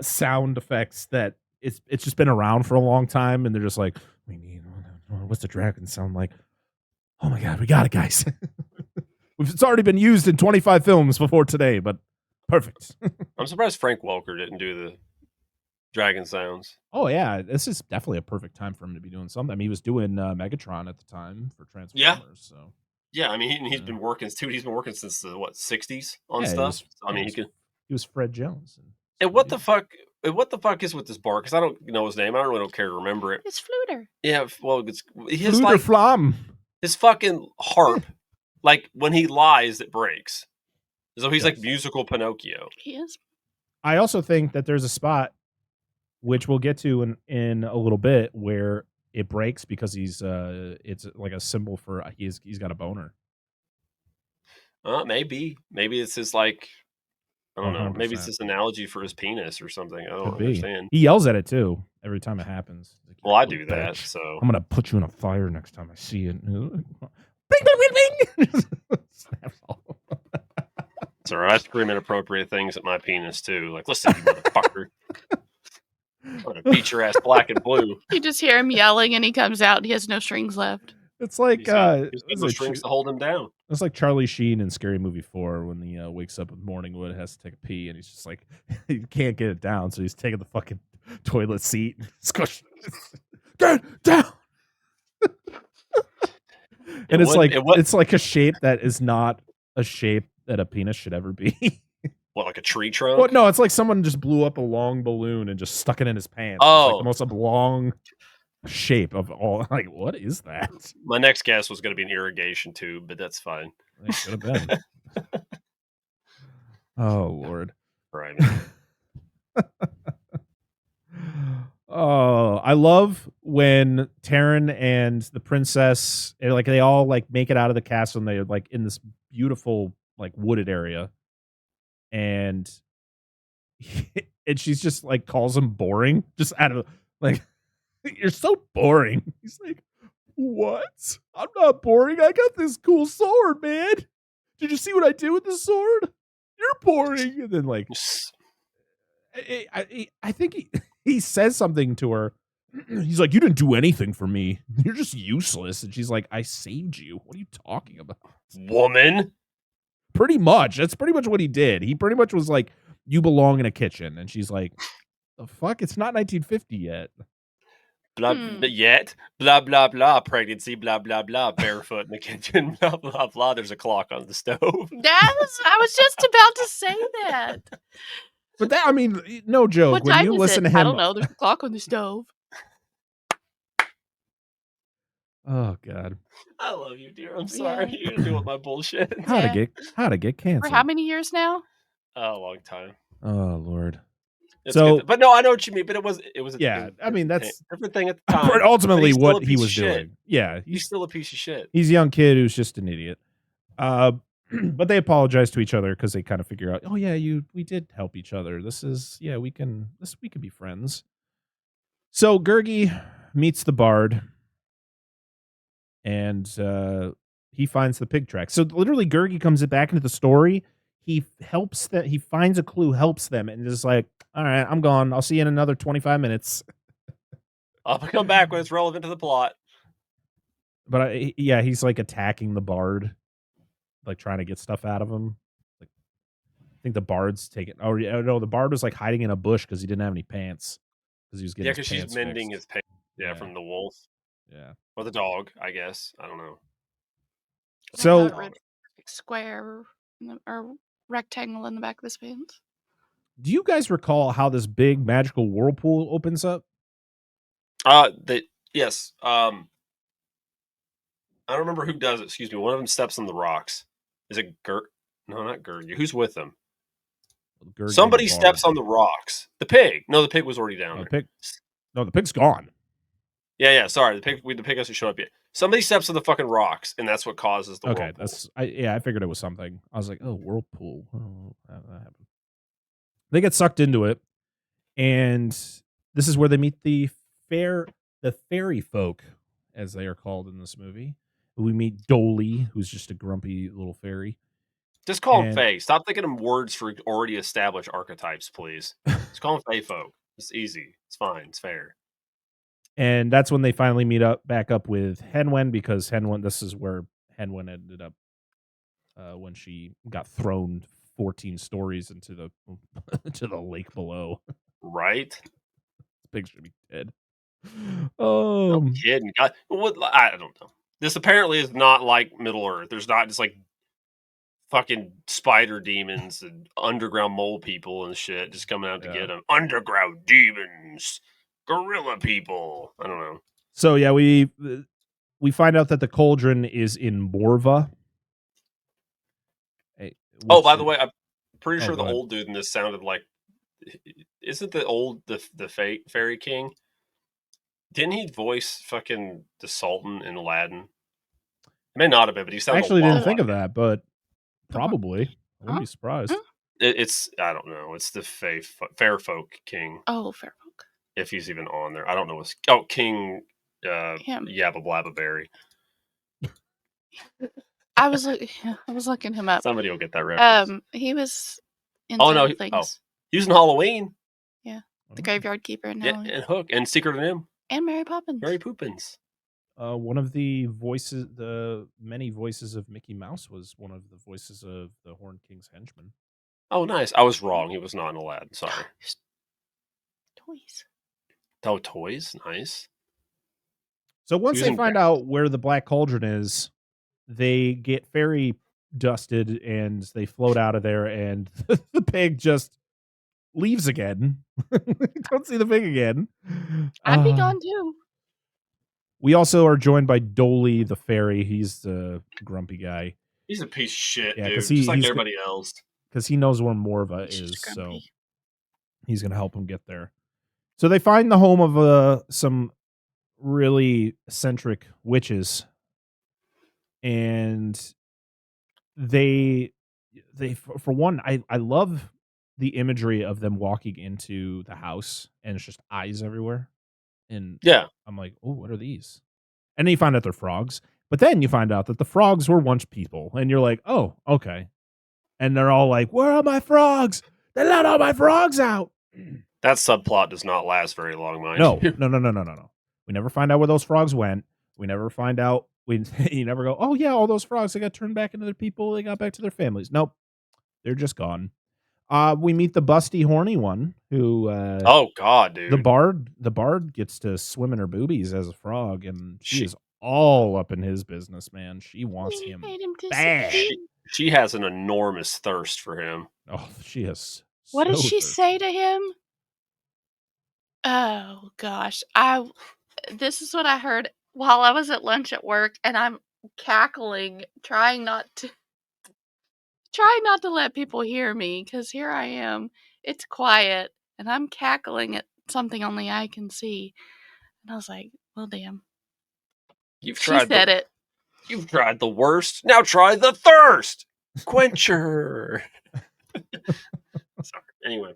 sound effects that it's just been around for a long time, and they're just like, we need what's the dragon sound like? Oh my God, we got it, guys. It's already been used in 25 films before today, but perfect. I'm surprised Frank Welker didn't do the dragon sounds. Oh yeah, this is definitely a perfect time for him to be doing something. I mean, he was doing Megatron at the time for Transformers. So yeah, I mean, he's been working too. He's been working since the 60s on stuff. He was Fred Jones. And what the fuck? What the fuck is with this bar? Because I don't know his name. I don't care to remember it. It's Fluter. Yeah, well, his Fluter Flam. His fucking harp, like when he lies, it breaks. So he's like musical Pinocchio. He is. I also think that there's a spot, which we'll get to in a little bit, where it breaks because it's like a symbol for he's got a boner. Maybe it's his like. I don't know. 100%. Maybe it's this analogy for his penis or something. I don't understand. He yells at it too every time it happens. Like, well, I do that, so I'm gonna put you in a fire next time I see it. Bing, bing, bing, bing. Snaps all. So I scream inappropriate things at my penis too. Like, listen, you motherfucker. I'm gonna beat your ass black and blue. You just hear him yelling, and he comes out, and he has no strings left. It's like he's got no strings to hold him down. It's like Charlie Sheen in Scary Movie 4 when he wakes up with Morningwood and has to take a pee, and he's just like, he can't get it down, so he's taking the fucking toilet seat and squishing it. Get down! And it's like a shape that is not a shape that a penis should ever be. What, like a tree trunk? Well, no, it's like someone just blew up a long balloon and just stuck it in his pants. Oh. It's like the most oblong shape of all. Like, what is that? My next guess was going to be an irrigation tube, but that's fine. It should have been. Oh, Lord. Right. Oh, I love when Taryn and the princess, like, they all like make it out of the castle, and they're like in this beautiful like wooded area, and she's just like calls him boring, just out of like, you're so boring. He's like, what? I'm not boring. I got this cool sword, man. Did you see what I did with the sword? You're boring. And then like, I think he says something to her. He's like, you didn't do anything for me. You're just useless. And she's like, I saved you. What are you talking about? Woman. Pretty much. That's pretty much what he did. He pretty much was like, you belong in a kitchen. And she's like, the fuck? It's not 1950 yet. Blah, yet, blah, blah, blah, pregnancy, blah, blah, blah, barefoot in the kitchen, blah, blah, blah. There's a clock on the stove. I was just about to say that. But that, I mean, no joke. What when time you is listen it? to him, I don't know. There's a clock on the stove. Oh God. I love you, dear. I'm sorry. Yeah. You're gonna deal with my bullshit. How to get canceled. For how many years now? A long time. Oh Lord. It's good. But no, I know what you mean. But it was yeah. I mean, that's a different thing at the time. Ultimately, what he was doing. Yeah, he's still a piece of shit. He's a young kid who's just an idiot. But they apologize to each other because they kind of figure out, oh yeah, we did help each other. We can be friends. So Gurgi meets the bard, and he finds the pig track. So literally, Gurgi comes back into the story. He helps that. He finds a clue, helps them, and is like, all right, I'm gone. I'll see you in another 25 minutes. I'll come back when it's relevant to the plot. But he's like attacking the bard, like trying to get stuff out of him. Like, I think the bard's taking. Oh no, the bard was like hiding in a bush because he didn't have any pants. Because he was getting. Yeah, because she's mending his pants. Yeah, from the wolf. Yeah, or the dog. I guess I don't know. So square or rectangle in the back of his pants. Do you guys recall how this big magical whirlpool opens up? Yes. I don't remember who does it. Excuse me. One of them steps on the rocks. Is it Gert? No, not Gertie. Who's with them? Somebody steps on the rocks. The pig. No, the pig was already down there. The pig's gone. Yeah. Sorry, the pig hasn't shown up yet. Somebody steps on the fucking rocks, and that's what causes the whirlpool. I figured it was something. I was like, oh, whirlpool. Oh, that happened. They get sucked into it, and this is where they meet the fairy folk, as they are called in this movie. We meet Dolly, who's just a grumpy little fairy. Just call him Fae. Stop thinking of words for already established archetypes, please. Just call him Fae folk. It's easy. It's fine. It's fair. And that's when they finally back up with Henwen, because this is where Henwen ended up when she got thrown 14 stories into the to the lake below. Right? Pig should be dead. No kidding. I don't know. This apparently is not like Middle Earth. There's not just like fucking spider demons and underground mole people and shit just coming out to get them. Underground demons, gorilla people. I don't know. So yeah, we find out that the cauldron is in Morva. By the way, I'm pretty sure the old dude in this sounded like. Isn't the fairy king? Didn't he voice fucking the Sultan in Aladdin? It may not have been, but he sounded. I actually didn't think of that, but probably. I wouldn't be surprised. It's I don't know. It's the fair folk king. Oh, fair folk. If he's even on there, I don't know. King Yabba Blabba Berry. I was looking him up. Somebody will get that reference. He was in things. He was in Halloween. Yeah, the Graveyard Keeper and Halloween. And Hook and Secret of Nim. And Mary Poppins. Mary Poppins. One of the voices, the many voices of Mickey Mouse, was one of the voices of the Horn King's henchman. Oh, nice. I was wrong. He was not in Aladdin. Sorry. Toys. Oh, toys. Nice. So once they find out where the Black Cauldron is, they get fairy dusted and they float out of there, and the pig just leaves again. Don't see the pig again. I'd be gone too. We also are joined by Dolly the fairy. He's the grumpy guy. He's a piece of shit, dude. Just like everybody else. Because he knows where Morva is, so he's going to help him get there. So they find the home of some really eccentric witches, and they for one, I love the imagery of them walking into the house and it's just eyes everywhere. And I'm like, oh, what are these? And then you find out they're frogs. But then you find out that the frogs were once people. And you're like, oh, okay. And they're all like, where are my frogs? They let all my frogs out. That subplot does not last very long, mind No. you. We never find out where those frogs went. We never find out. You never go, oh, yeah, all those frogs, they got turned back into their people. They got back to their families. Nope. They're just gone. We meet the busty, horny one who. Oh God, dude! The bard gets to swim in her boobies as a frog, and she is all up in his business, man. She wants him bad. She has an enormous thirst for him. Oh, she has. What did she say to him? Oh gosh, this is what I heard while I was at lunch at work, and I'm cackling, trying not to let people hear me, because here I am. It's quiet, and I'm cackling at something only I can see. And I was like, well, damn. You've tried the worst. Now try the thirst. Quencher. Sorry. Anyway.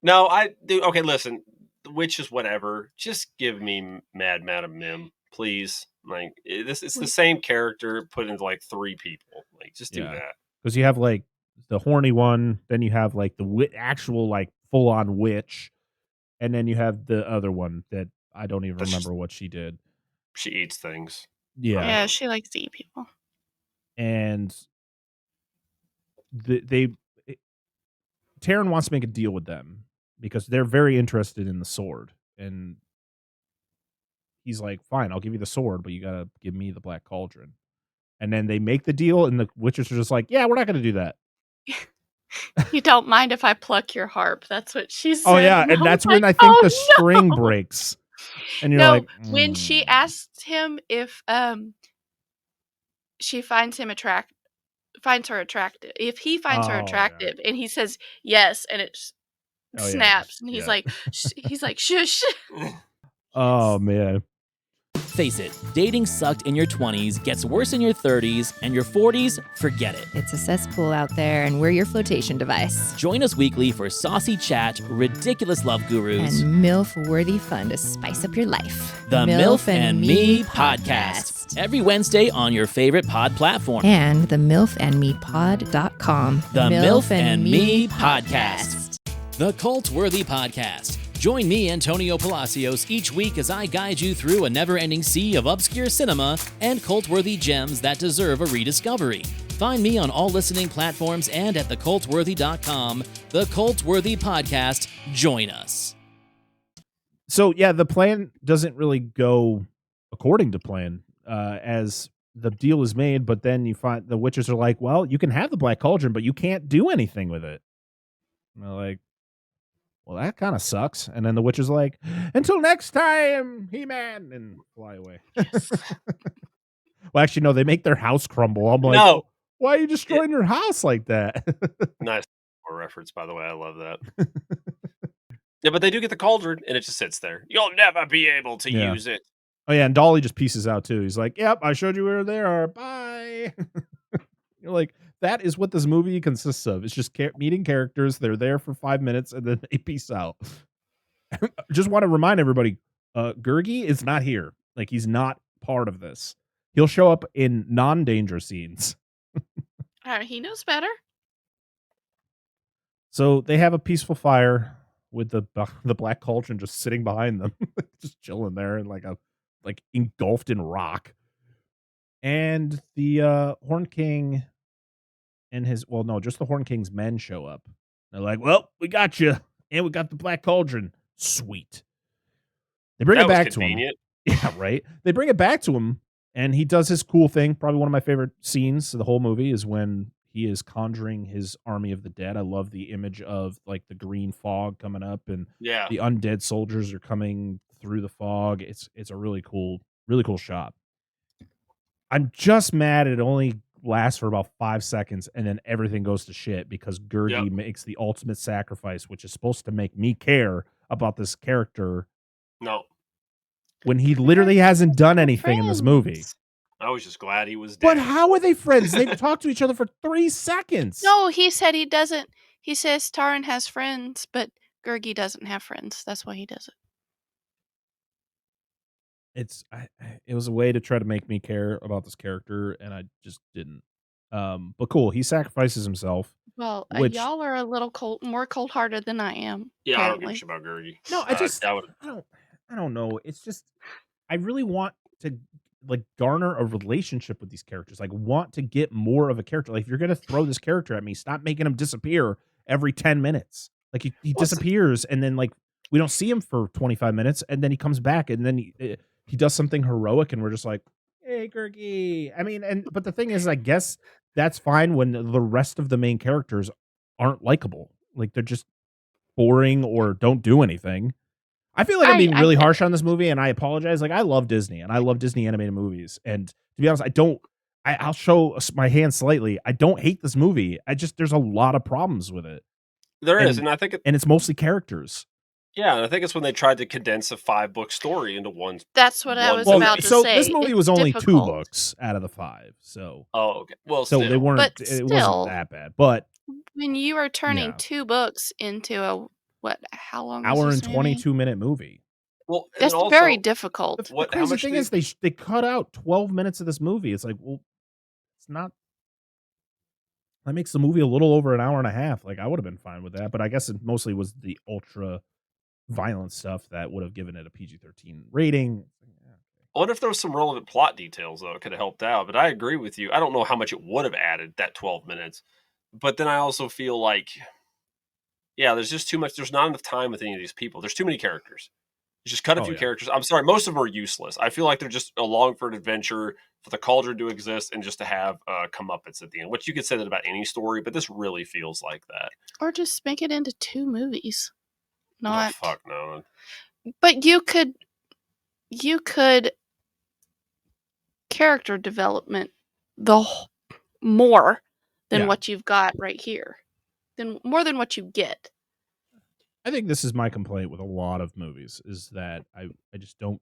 No, okay, listen. The witches, whatever. Just give me Mad Madam Mim, please. Like, it's the same character put into like 3 people. Like, just do that. Because you have like the horny one, then you have like the actual like full on witch, and then you have the other one that I don't even remember what she did. She eats things. Yeah, she likes to eat people. And Taran wants to make a deal with them because they're very interested in the sword, and he's like, "Fine, I'll give you the sword, but you gotta give me the Black Cauldron." And then they make the deal, and the witches are just like, yeah, we're not going to do that. You don't mind if I pluck your harp. That's what she said. Oh yeah, And and I that's was when like, I think "Oh, the string no." breaks, and you're No, like, when she asked him if she finds her attractive, if he finds her Oh, yeah. attractive, and he says yes, and it Oh, yeah, snaps, and he's yeah. like, shush. Oh man. Face it, dating sucked in your 20s, gets worse in your 30s, and your 40s, forget it. It's a cesspool out there, and we're your flotation device. Join us weekly for saucy chat, ridiculous love gurus, And MILF-worthy fun to spice up your life. the MILF and Me podcast. Every Wednesday on your favorite pod platform. And the MILFandMePod.com. The MILF and Me podcast. The Cult-Worthy Podcast. Join me, Antonio Palacios, each week as I guide you through a never-ending sea of obscure cinema and cult-worthy gems that deserve a rediscovery. Find me on all listening platforms and at thecultworthy.com. The Cult-Worthy Podcast. Join us. So yeah, the plan doesn't really go according to plan, as the deal is made, but then you find the witches are like, well, you can have the Black Cauldron, but you can't do anything with it. And they're like, well, that kind of sucks. And then the witch is like, until next time, He-Man, and fly away. Well, actually, no, they make their house crumble. I'm like, No. why are you destroying your house like that? Nice reference, by the way. I love that. Yeah, but they do get the cauldron, and it just sits there. You'll never be able to Yeah. use it. Oh, yeah, and Dolly just pieces out, too. He's like, yep, I showed you where they are. Bye. You're like, that is what this movie consists of. It's just meeting characters. They're there for 5 minutes, and then they peace out. Just want to remind everybody, Gurgi is not here. Like, he's not part of this. He'll show up in non-danger scenes. He knows better. So they have a peaceful fire with the Black Cauldron just sitting behind them, just chilling there and like engulfed in rock. And the Horn King and just the Horn King's men show up. They're like, well, we got you, and we got the Black Cauldron. Sweet. They bring it back to him. Yeah, right. They bring it back to him, and he does his cool thing. Probably one of my favorite scenes of the whole movie is when he is conjuring his army of the dead. I love the image of like the green fog coming up, and the undead soldiers are coming through the fog. It's a really cool shot. I'm just mad it only lasts for about 5 seconds, and then everything goes to shit because Gurgi makes the ultimate sacrifice, which is supposed to make me care about this character. No. When he literally hasn't done anything in this movie. I was just glad he was dead. But how are they friends? They've talked to each other for 3 seconds. No, he said he doesn't. He says Taran has friends, but Gurgi doesn't have friends. That's why he does it. It was a way to try to make me care about this character, and I just didn't. But cool, he sacrifices himself. Well, which, y'all are a little more cold-hearted than I am. Yeah, apparently. I don't give a shit about Gurgi. No, I don't know. It's just I really want to like garner a relationship with these characters. Like want to get more of a character. Like if you're gonna throw this character at me, stop making him disappear every 10 minutes. Like he disappears, and then like we don't see him for 25 minutes, and then he comes back, and then he does something heroic, and we're just like, hey, Gurgi. I mean, but the thing is, I guess that's fine when the rest of the main characters aren't likable. Like they're just boring or don't do anything. I feel like I'm being really harsh on this movie, and I apologize. Like I love Disney, and I love Disney animated movies. And to be honest, I'll show my hand slightly. I don't hate this movie. There's a lot of problems with it. There is, and I think it's mostly characters. Yeah, and I think it's when they tried to condense a 5-book story into one. That's what I was about to say. So this movie was only difficult. 2 books out of the 5. So okay. Well, so still. they weren't. But It still, wasn't that bad. But when you are turning 2 books into a how long? Hour is and this 22-minute movie. Well, that's also, very difficult. The crazy thing is they cut out 12 minutes of this movie. It's like, well, it's not. That makes the movie a little over an hour and a half. Like I would have been fine with that, but I guess it mostly was the ultra violent stuff that would have given it a PG-13 rating. I wonder if there was some relevant plot details though. It could have helped out. But I agree with you. I don't know how much it would have added that 12 minutes. But then I also feel like, yeah, there's just too much. There's not enough time with any of these people. There's too many characters. Just cut a few characters. I'm sorry, most of them are useless. I feel like they're just along for an adventure for the cauldron to exist and just to have comeuppance at the end. Which you could say that about any story, but this really feels like that. Or just make it into 2 movies. Not. Oh, fuck no. But you could character development more than what you've got right here. More than what you get. I think this is my complaint with a lot of movies is that I can't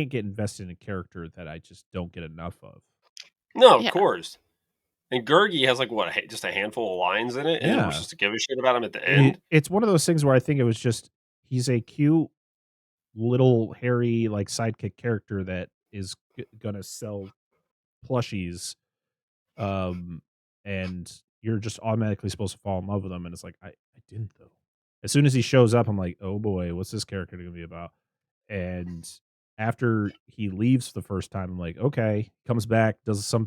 get invested in a character that I just don't get enough of. No, of course. And Gurgi has like what, just a handful of lines in it, and Yeah. we're supposed to give a shit about him at the end. It's one of those things where I think it was just he's a cute little hairy like sidekick character that is gonna sell plushies, and you're just automatically supposed to fall in love with him, and it's like I didn't though. As soon as he shows up, I'm like, oh boy, what's this character gonna be about? And after he leaves the first time, I'm like, okay, comes back, does a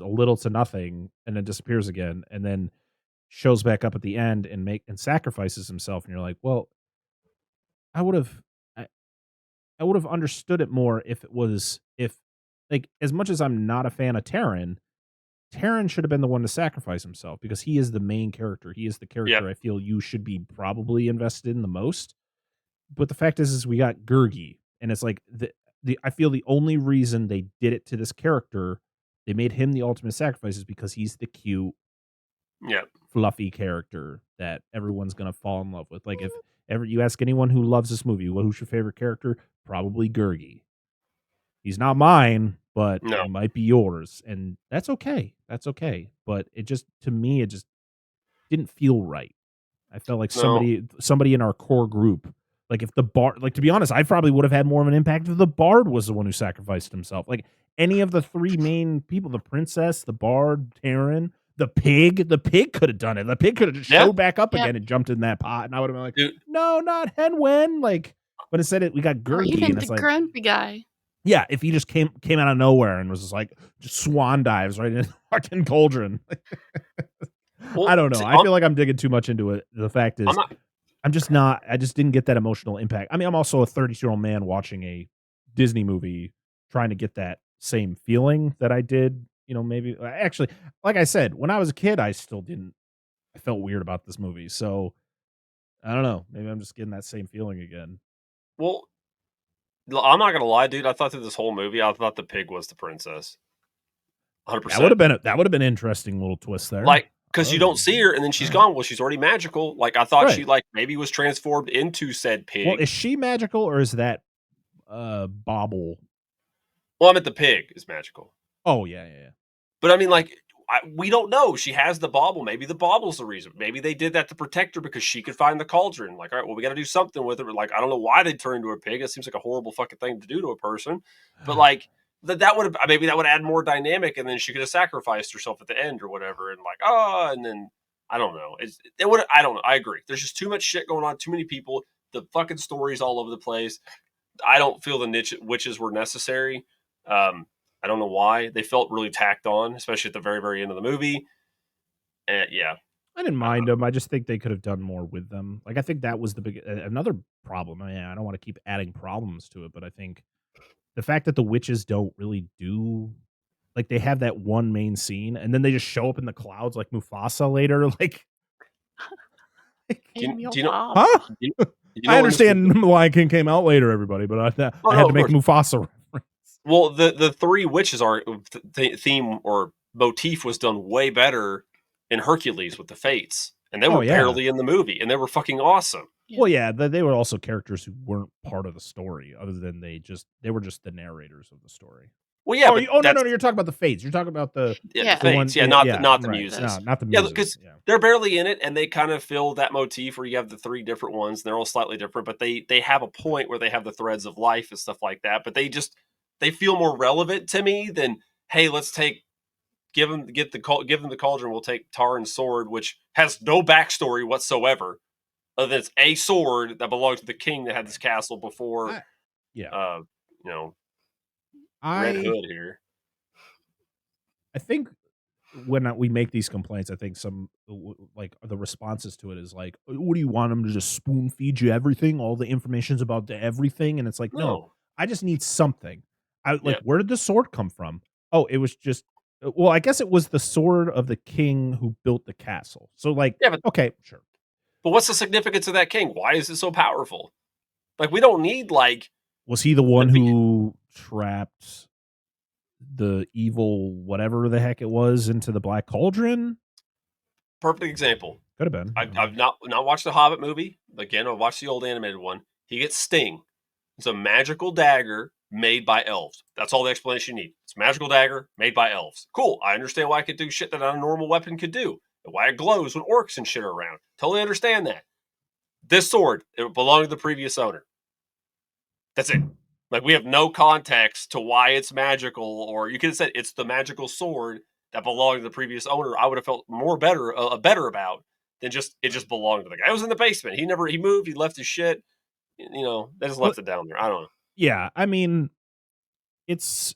little to nothing, and then disappears again, and then shows back up at the end and sacrifices himself, and you're like, well, I would have understood it more if like as much as I'm not a fan of Taron should have been the one to sacrifice himself because he is the main character. He is the character I feel you should be probably invested in the most. But the fact is we got Gurgi, and it's like I feel the only reason they did it to this character, they made him the ultimate sacrifice, is because he's the cute, fluffy character that everyone's gonna fall in love with. Like if ever you ask anyone who loves this movie, who's your favorite character? Probably Gurgi. He's not mine, but he might be yours, and that's okay. That's okay. But it just, to me, it just didn't feel right. I felt like somebody in our core group, like if the bard, like to be honest, I probably would have had more of an impact if the bard was the one who sacrificed himself. Like any of the 3 main people, the princess, the bard, Taron, the pig could have done it. The pig could have just showed back up again and jumped in that pot, and I would have been like, no, not Henwen. Like, but instead we got Gurgi, even and it's the like grumpy guy. Yeah, if he just came out of nowhere and was just like swan dives right in the fucking cauldron. Well, I don't know. I feel like I'm digging too much into it. The fact is, I just didn't get that emotional impact. I mean, I'm also a 30-year-old man watching a Disney movie, trying to get that same feeling that I did. Maybe actually, like I said, when I was a kid, I still didn't. I felt weird about this movie, so I don't know. Maybe I'm just getting that same feeling again. Well, I'm not gonna lie, dude. I thought through this whole movie, I thought the pig was the princess. 100%. That would have been an interesting little twist there. Like, because you don't see her, and then she's gone. Well, she's already magical. Like, I thought she maybe was transformed into said pig. Well, is she magical or is that bauble? Well, I meant the pig is magical. Oh yeah. But I mean, like, we don't know. She has the bauble. Maybe the bauble's the reason. Maybe they did that to protect her because she could find the cauldron. Like, all right, well, we got to do something with her. But like, I don't know why they turned into a pig. It seems like a horrible fucking thing to do to a person. But like, that would have maybe that would add more dynamic, and then she could have sacrificed herself at the end or whatever. And like, and then I don't know. It would. I don't know. I agree. There's just too much shit going on. Too many people. The fucking stories all over the place. I don't feel the witches were necessary. I don't know why. They felt really tacked on, especially at the very, very end of the movie. And yeah. I didn't mind them. I just think they could have done more with them. Like, I think that was the big another problem. I don't want to keep adding problems to it, but I think the fact that the witches don't really do, like, they have that one main scene and then they just show up in the clouds like Mufasa later. Like, do you know? Huh? Do you know I understand The Lion King came out later, everybody, but I had to make Mufasa reference. Well, the 3 witches are theme or motif was done way better in Hercules with the Fates, and they were barely in the movie, and they were fucking awesome. Well, yeah, they were also characters who weren't part of the story, other than they were just the narrators of the story. Well, yeah. No, you're talking about the Fates. You're talking about the Fates, not the muses. No, not the muses. Yeah, because they're barely in it, and they kind of fill that motif where you have the 3 different ones, and they're all slightly different, but they have a point where they have the threads of life and stuff like that. But they feel more relevant to me than, hey, let's give them the cauldron. We'll take Taran's sword, which has no backstory whatsoever, other than it's a sword that belonged to the king that had this castle before. Red Hood here. I think when we make these complaints, I think like the responses to it is like, what do you want them to just spoon feed you everything? All the information's about everything. And it's like, no, I just need something. Where did the sword come from? Oh, it was just, well, I guess it was the sword of the king who built the castle. So like, okay, sure. But what's the significance of that king? Why is it so powerful? Like, we don't need like. Was he the one who trapped the evil whatever the heck it was into the Black Cauldron? Perfect example. Could have been. I've not watched the Hobbit movie. Again, I've watched the old animated one. He gets Sting. It's a magical dagger made by elves. That's all the explanation you need. It's a magical dagger made by elves. Cool. I understand why it could do shit that a normal weapon could do. And why it glows when orcs and shit are around. Totally understand that. This sword, it belonged to the previous owner. That's it. Like, we have no context to why it's magical, or you could have said it's the magical sword that belonged to the previous owner. I would have felt better about than it just belonged to the guy. It was in the basement. He moved. He left his shit. They just left it down there. I don't know. Yeah, I mean, it's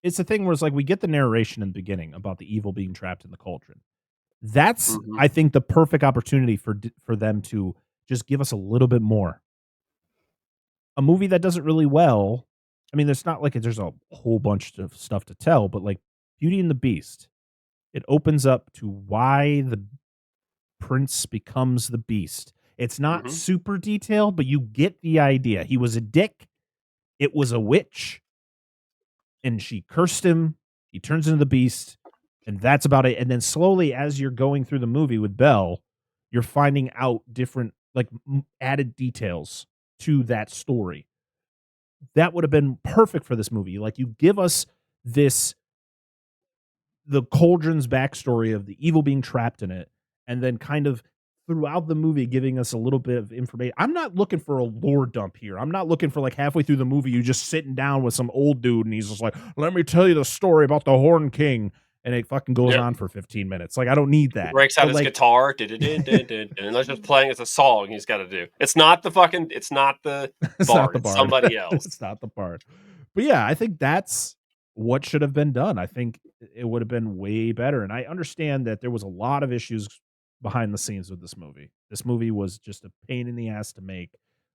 a thing where it's like we get the narration in the beginning about the evil being trapped in the cauldron. That's I think the perfect opportunity for them to just give us a little bit more. A movie that does it really well. I mean, it's not like there's a whole bunch of stuff to tell, but like Beauty and the Beast, it opens up to why the prince becomes the beast. It's not super detailed, but you get the idea. He was a dick. It was a witch. And she cursed him. He turns into the beast. And that's about it. And then slowly, as you're going through the movie with Belle, you're finding out different, like, added details to that story. That would have been perfect for this movie. Like, you give us the cauldron's backstory of the evil being trapped in it, and then kind of throughout the movie giving us a little bit of information. I'm not looking for a lore dump here. I'm not looking for like halfway through the movie you just sitting down with some old dude and he's just like, let me tell you the story about the Horn King. And it fucking goes on for 15 minutes. Like, I don't need that. He breaks out his guitar, and it's just playing as a song he's got to do. It's not the bard. It's somebody else. It's not the bard. But yeah, I think that's what should have been done. I think it would have been way better. And I understand that there was a lot of issues behind the scenes with this movie. This movie was just a pain in the ass to make.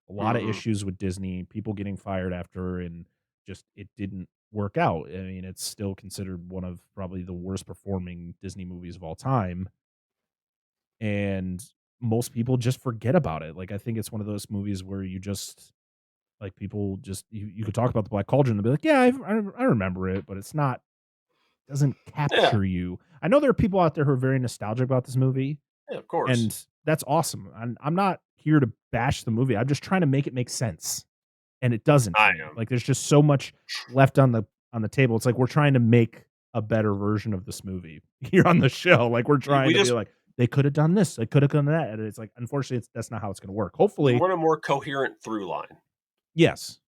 A lot of issues with Disney, people getting fired after, and just it didn't work out. I mean, it's still considered one of probably the worst performing Disney movies of all time. And most people just forget about it. Like, I think it's one of those movies where you just, like, people just, you could talk about the Black Cauldron and be like, yeah, I remember it, but it's not, doesn't capture you. I know there are people out there who are very nostalgic about this movie. Yeah, of course. And that's awesome. I'm not here to bash the movie. I'm just trying to make it make sense. And it doesn't. Like, there's just so much left on the table. It's like we're trying to make a better version of this movie here on the show. Like, we're trying to be like, they could have done this, they could have done that, and it's like, unfortunately, that's not how it's going to work. Hopefully, we want a more coherent through line. Yes,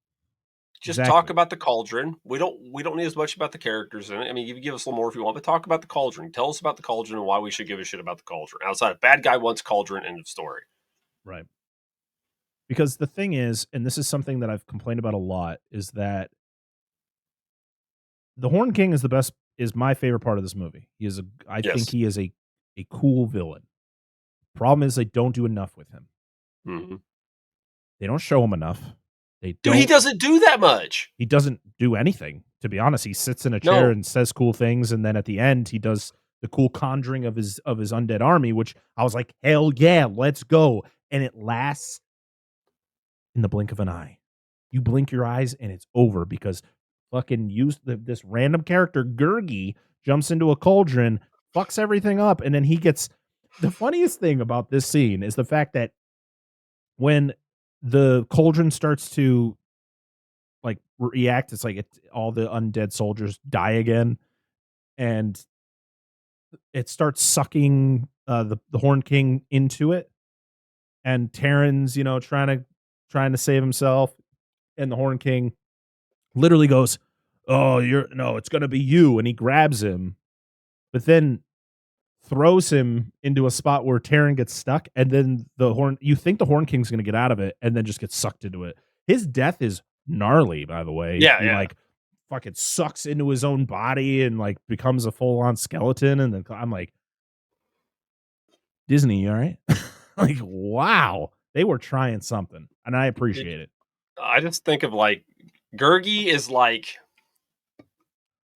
just talk about the cauldron. We don't need as much about the characters in it. I mean, you give us a little more if you want, but talk about the cauldron. Tell us about the cauldron and why we should give a shit about the cauldron. Outside of bad guy wants cauldron, end of story. Right. Because the thing is, and this is something that I've complained about a lot, is that the Horn King is my favorite part of this movie. I think he is a cool villain. Problem is, they don't do enough with him. Mm-hmm. They don't show him enough. He doesn't do that much. He doesn't do anything, to be honest. He sits in a chair and says cool things, and then at the end, he does the cool conjuring of his undead army, which I was like, hell yeah, let's go. And it lasts in the blink of an eye. You blink your eyes and it's over because fucking this random character, Gurgi, jumps into a cauldron, fucks everything up, and then he gets... The funniest thing about this scene is the fact that when the cauldron starts to like react, it's like all the undead soldiers die again, and it starts sucking the Horn King into it, and Terran's trying to save himself, and the Horn King literally goes, "Oh, it's gonna be you," and he grabs him, but then throws him into a spot where Terran gets stuck, and then you think the Horn King's gonna get out of it, and then just gets sucked into it. His death is gnarly, by the way. Yeah, he like fucking sucks into his own body and like becomes a full on skeleton. And then I'm like, Disney, you all right? Like, wow, they were trying something, and I appreciate it. I just think of like Gurgi is like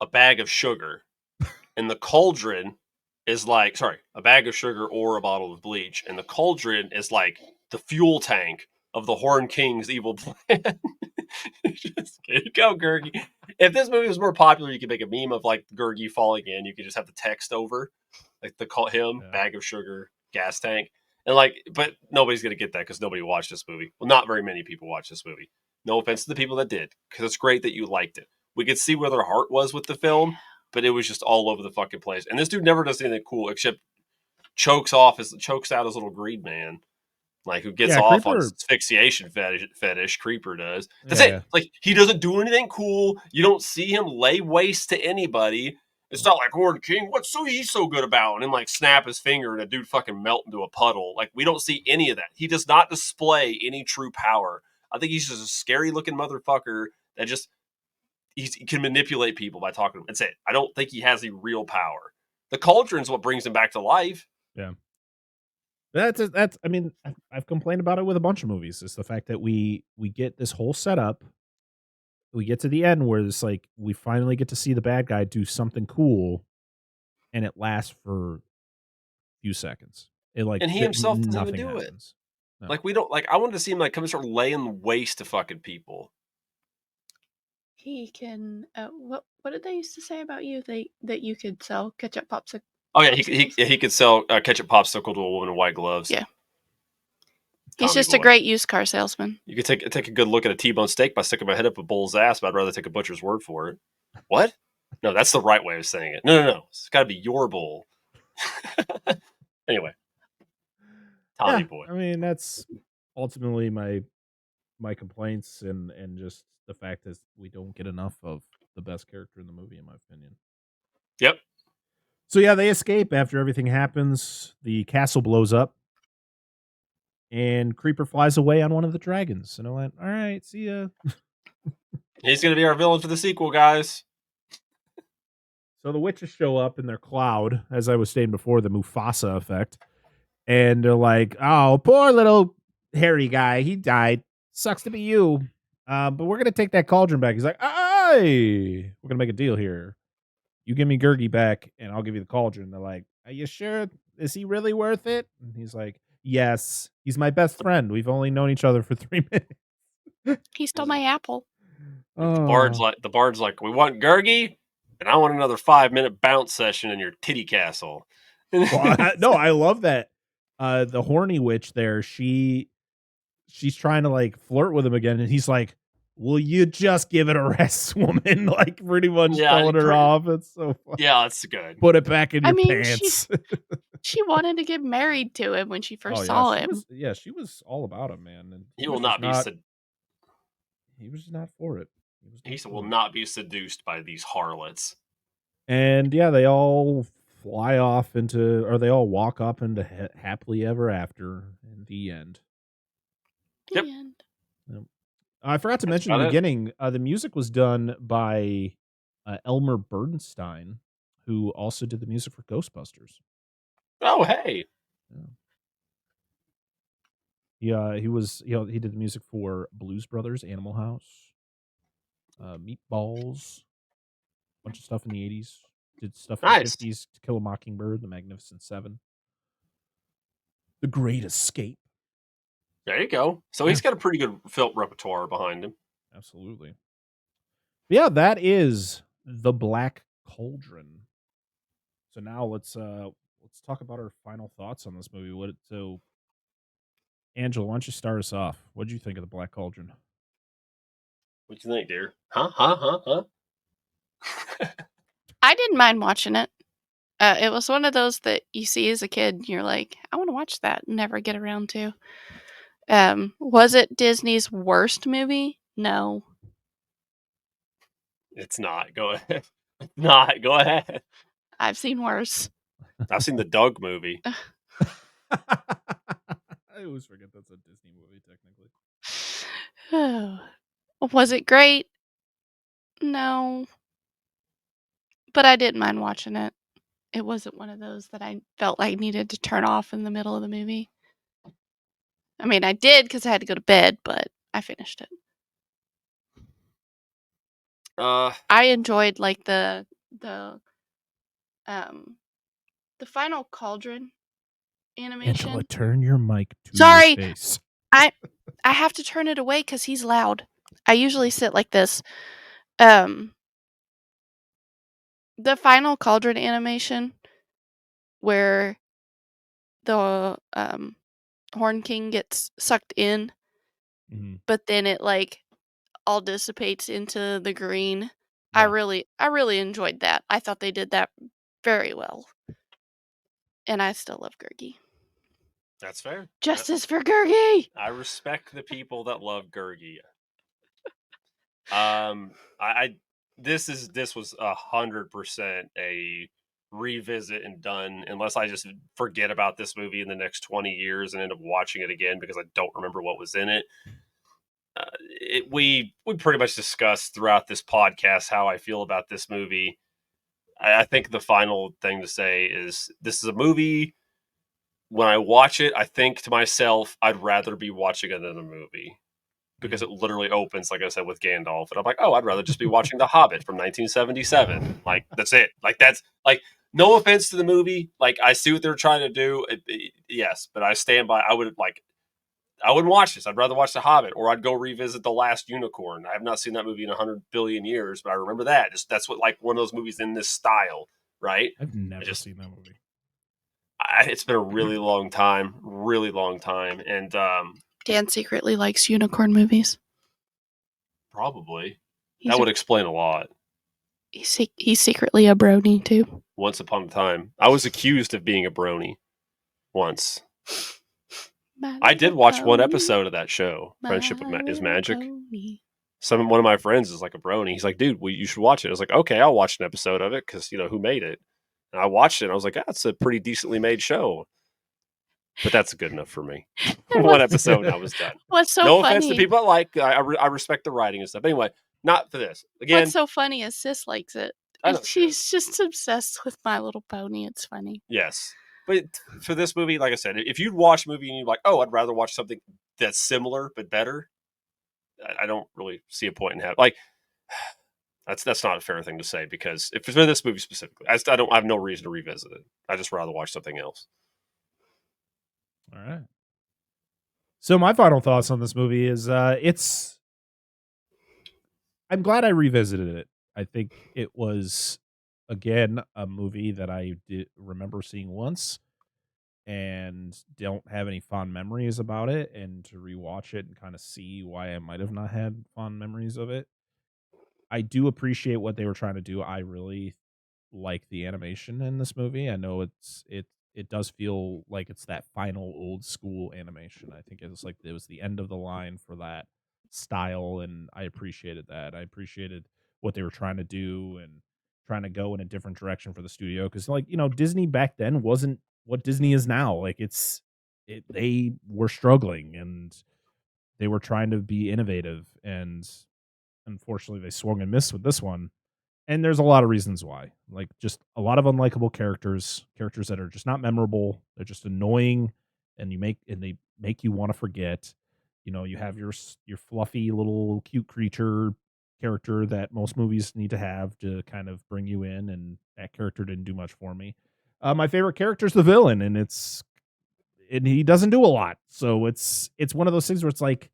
a bag of sugar, and the cauldron is like a bag of sugar or a bottle of bleach, and the cauldron is like the fuel tank of the Horn King's evil plan. Just, here you go, Gurgi. If this movie was more popular, you could make a meme of like Gurgi falling in. You could just have the text over, like bag of sugar, gas tank, and like, but nobody's gonna get that because nobody watched this movie. Well, not very many people watched this movie. No offense to the people that did, because it's great that you liked it. We could see where their heart was with the film, but it was just all over the fucking place. And this dude never does anything cool except chokes out his little green man. Like, who gets off on his asphyxiation fetish. Creeper does. That's it. Like, he doesn't do anything cool. You don't see him lay waste to anybody. It's not like Horn King, what's he so good about? And then, like, snap his finger and a dude fucking melt into a puddle. Like, we don't see any of that. He does not display any true power. I think he's just a scary-looking motherfucker that just, he can manipulate people by talking to him. That's it. I don't think he has any real power. The cauldron's what brings him back to life. Yeah. That's I mean, I've complained about it with a bunch of movies. It's the fact that we get this whole setup, we get to the end where it's like we finally get to see the bad guy do something cool, and it lasts for a few seconds. And he himself doesn't even do it. No. Like, we don't, like, I wanted to see him like come and start laying waste to fucking people. He can. What did they used to say about you? That you could sell ketchup popsicle. Oh yeah, he could sell ketchup popsicle to a woman in white gloves. Yeah, he's just a great used car salesman. You could take a good look at a T-bone steak by sticking my head up a bull's ass, but I'd rather take a butcher's word for it. What? No, that's the right way of saying it. No. It's got to be your bull. Anyway, Tommy boy. I mean, that's ultimately my complaints and just the fact that we don't get enough of the best character in the movie, in my opinion. Yep. So yeah, they escape after everything happens. The castle blows up, and Creeper flies away on one of the dragons. And I went, "All right, see ya." He's gonna be our villain for the sequel, guys. So the witches show up in their cloud, as I was saying before, the Mufasa effect, and they're like, "Oh, poor little hairy guy, he died. Sucks to be you, but we're gonna take that cauldron back." He's like, "Aye, we're gonna make a deal here. You give me Gurgi back, and I'll give you the cauldron." They're like, "Are you sure? Is he really worth it?" And he's like, "Yes, he's my best friend. We've only known each other for 3 minutes." He stole my apple. The bard's like, "We want Gurgi, and I want another 5-minute bounce session in your titty castle." No, I love that. The horny witch there, she's trying to like flirt with him again, and he's like, "Will you just give it a rest, woman?" Like, pretty much telling her off. It's so funny. Yeah, that's good. Put it back in your pants. She wanted to get married to him when she first saw him. She was all about him, man. And he will not be. He was just not for it. He will not be seduced by these harlots. And yeah, they all fly off they all walk up into happily ever after in the end. Yep. I forgot to mention in the beginning, the music was done by Elmer Bernstein, who also did the music for Ghostbusters. Oh, hey. Yeah, he did the music for Blues Brothers, Animal House, Meatballs, a bunch of stuff in the 80s. Did stuff in the 50s, To Kill a Mockingbird, The Magnificent Seven, The Great Escape. There you go. So he's got a pretty good film repertoire behind him. Absolutely. Yeah, that is The Black Cauldron. So now let's talk about our final thoughts on this movie. Angela, why don't you start us off? What did you think of The Black Cauldron? What do you think, dear? Huh? I didn't mind watching it. It was one of those that you see as a kid, and you're like, I want to watch that, and never get around to. Was it Disney's worst movie? No. It's not. Go ahead. Go ahead. I've seen worse. I've seen the Doug movie. I always forget that's a Disney movie, technically. Was it great? No. But I didn't mind watching it. It wasn't one of those that I felt like needed to turn off in the middle of the movie. I mean, I did because I had to go to bed, but I finished it. I enjoyed like the final cauldron animation. Angela, turn your mic to Sorry, your face. I have to turn it away because he's loud. I usually sit like this. The final cauldron animation where the Horn King gets sucked in, but then it like all dissipates into the green. Yeah. I really enjoyed that. I thought they did that very well. And I still love Gurgi. That's fair. Justice for Gurgi. I respect the people that love Gurgi. This was 100% a revisit and done, unless I just forget about this movie in the next 20 years and end up watching it again because I don't remember what was in it. We pretty much discussed throughout this podcast how I feel about this movie. I think the final thing to say is this is a movie. When I watch it, I think to myself, I'd rather be watching it than a movie. Because it literally opens, like I said, with Gandalf. And I'm like, oh, I'd rather just be watching The Hobbit from 1977. Like, that's it. Like, that's, like, no offense to the movie. Like, I see what they're trying to do. Yes, but I stand by, I wouldn't watch this. I'd rather watch The Hobbit, or I'd go revisit The Last Unicorn. I have not seen that movie in 100 billion years, but I remember that. That's what, like, one of those movies in this style, right? I've never seen that movie. It's been a really long time. And, Dan secretly likes unicorn movies. Probably. That would explain a lot. He's secretly a brony, too. Once upon a time. I was accused of being a brony. Once. I did watch one episode of that show, Friendship is Magic. One of my friends is like a brony. He's like, dude, you should watch it. I was like, okay, I'll watch an episode of it because, who made it? And I watched it and I was like, that's a pretty decently made show. But that's good enough for me. One episode and I was done. What's so no funny? offense to people I like. I respect the writing and stuff. Anyway, not for this. Again, what's so funny is Sis likes it. She's just obsessed with My Little Pony. It's funny. Yes. But for this movie, like I said, if you'd watch a movie and you're like, oh, I'd rather watch something that's similar but better, I don't really see a point in having, like, that's not a fair thing to say, because if it's for this movie specifically, I have no reason to revisit it. I just rather watch something else. All right. So my final thoughts on this movie is I'm glad I revisited it. I think it was, again, a movie that I did remember seeing once and don't have any fond memories about it, and to rewatch it and kind of see why I might have not had fond memories of it. I do appreciate what they were trying to do. I really like the animation in this movie. I know it does feel like it's that final old school animation. I think it was the end of the line for that style, and I appreciated that. I appreciated what they were trying to do and trying to go in a different direction for the studio, because Disney back then wasn't what Disney is now. Like they were struggling and they were trying to be innovative, and unfortunately they swung and missed with this one. And there's a lot of reasons why. Like, just a lot of unlikable characters that are just not memorable. They're just annoying, and they make you want to forget. You have your fluffy little cute creature character that most movies need to have to kind of bring you in, and that character didn't do much for me. My favorite character is the villain, and he doesn't do a lot. So it's one of those things where it's like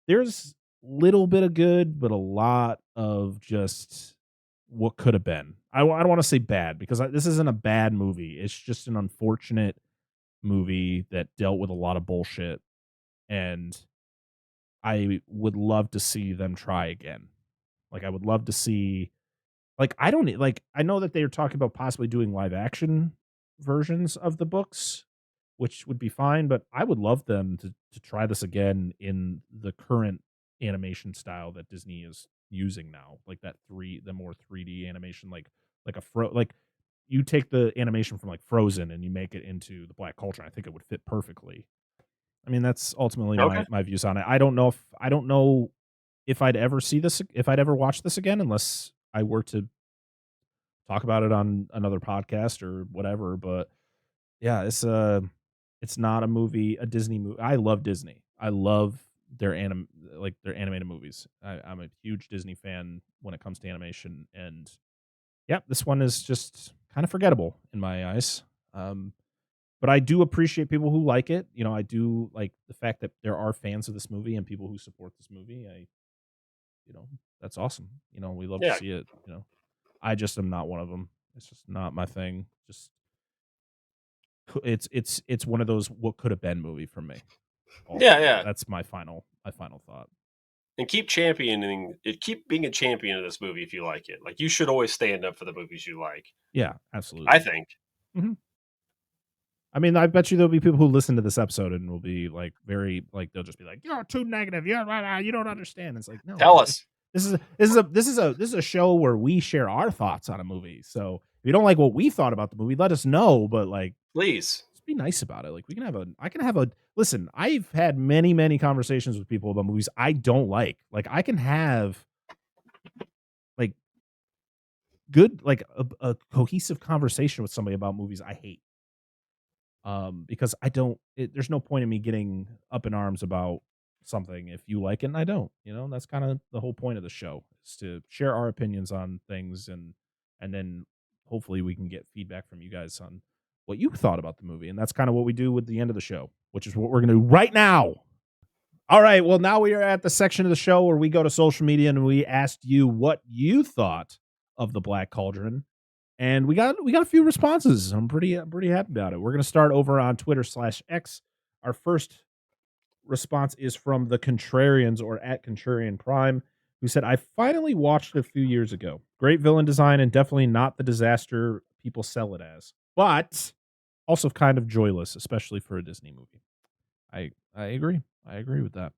there's little bit of good, but a lot of just what could have been. I don't want to say bad, because this isn't a bad movie. It's just an unfortunate movie that dealt with a lot of bullshit, and I would love to see them try again. Like, I would love to see, like, I know that they're talking about possibly doing live action versions of the books, which would be fine, but I would love them to try this again in the current animation style that Disney is using now, like the more 3D animation, like you take the animation from like Frozen and you make it into the Black Cauldron. I think it would fit perfectly. I mean, that's ultimately my views on it. I don't know if I'd ever see this, if I'd ever watch this again, unless I were to talk about it on another podcast or whatever. But yeah, it's not a Disney movie. I love Disney. I love their their animated movies. I'm a huge Disney fan when it comes to animation, and yeah, this one is just kind of forgettable in my eyes. But I do appreciate people who like it. I do like the fact that there are fans of this movie and people who support this movie. That's awesome. We love to see it. I just am not one of them. It's just not my thing. Just it's one of those what could have been movie for me. Yeah. That's my final thought. And keep championing it. Keep being a champion of this movie if you like it. Like, you should always stand up for the movies you like. Yeah, absolutely. I think. Mm-hmm. I mean, I bet you there'll be people who listen to this episode and will be like they'll just be like, "You're too negative. You don't understand." It's like, no. Tell us. This is a show where we share our thoughts on a movie. So if you don't like what we thought about the movie, let us know. But please just be nice about it. Like, I can have a listen. I've had many conversations with people about movies I don't like. Like, I can have good a cohesive conversation with somebody about movies I hate. Because there's no point in me getting up in arms about something if you like it and I don't. That's kind of the whole point of the show, is to share our opinions on things, and then hopefully we can get feedback from you guys on what you thought about the movie. And that's kind of what we do with the end of the show, which is what we're going to do right now. All right, well, now we are at the section of the show where we go to social media and we asked you what you thought of the Black Cauldron. And we got a few responses. I'm pretty happy about it. We're going to start over on Twitter/X. Our first response is from the Contrarians, or at Contrarian Prime, who said, "I finally watched it a few years ago. Great villain design and definitely not the disaster people sell it as, but also kind of joyless, especially for a Disney movie." I agree. I agree with that.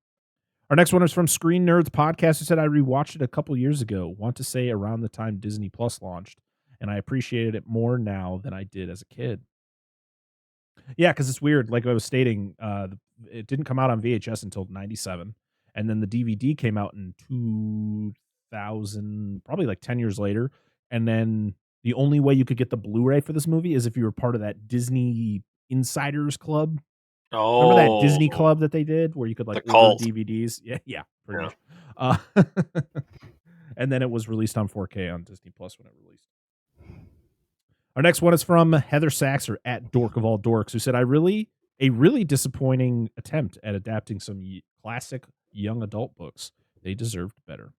Our next one is from Screen Nerds Podcast, who said, "I rewatched it a couple years ago. Want to say around the time Disney Plus launched, and I appreciated it more now than I did as a kid." Yeah, because it's weird. Like I was stating, it didn't come out on VHS until 97. And then the DVD came out in 2000, probably like 10 years later. And then the only way you could get the Blu-ray for this movie is if you were part of that Disney Insiders Club. Oh, remember that Disney Club that they did where you could like order DVDs? Yeah, pretty much. And then it was released on 4K on Disney Plus when it released. Our next one is from Heather Sachs, or at Dork of All Dorks, who said, a really disappointing attempt at adapting some classic young adult books. They deserved better.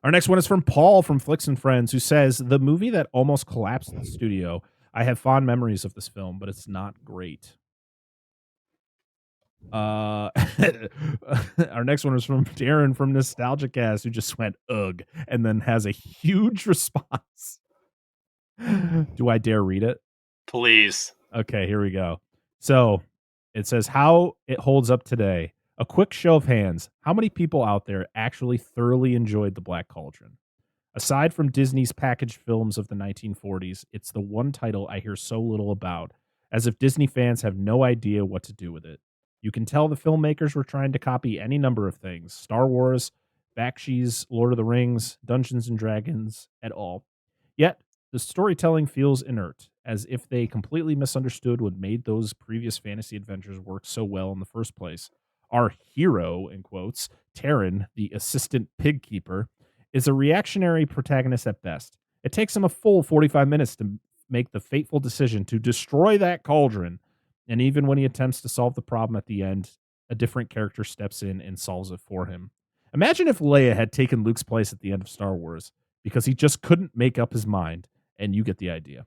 Our next one is from Paul from Flicks and Friends, who says, "The movie that almost collapsed the studio. I have fond memories of this film, but it's not great." Our next one is from Darren from Nostalgia Cast, who just went ugh, and then has a huge response. Do I dare read it? Please. Okay, here we go. So it says, "How it holds up today. A quick show of hands. How many people out there actually thoroughly enjoyed The Black Cauldron? Aside from Disney's packaged films of the 1940s, it's the one title I hear so little about, as if Disney fans have no idea what to do with it. You can tell the filmmakers were trying to copy any number of things: Star Wars, Bakshi's Lord of the Rings, Dungeons and Dragons, et al. Yet, the storytelling feels inert, as if they completely misunderstood what made those previous fantasy adventures work so well in the first place. Our hero," in quotes, Taryn, the assistant pig keeper, "is a reactionary protagonist at best. It takes him a full 45 minutes to make the fateful decision to destroy that cauldron, and even when he attempts to solve the problem at the end, a different character steps in and solves it for him. Imagine if Leia had taken Luke's place at the end of Star Wars, because he just couldn't make up his mind, and you get the idea.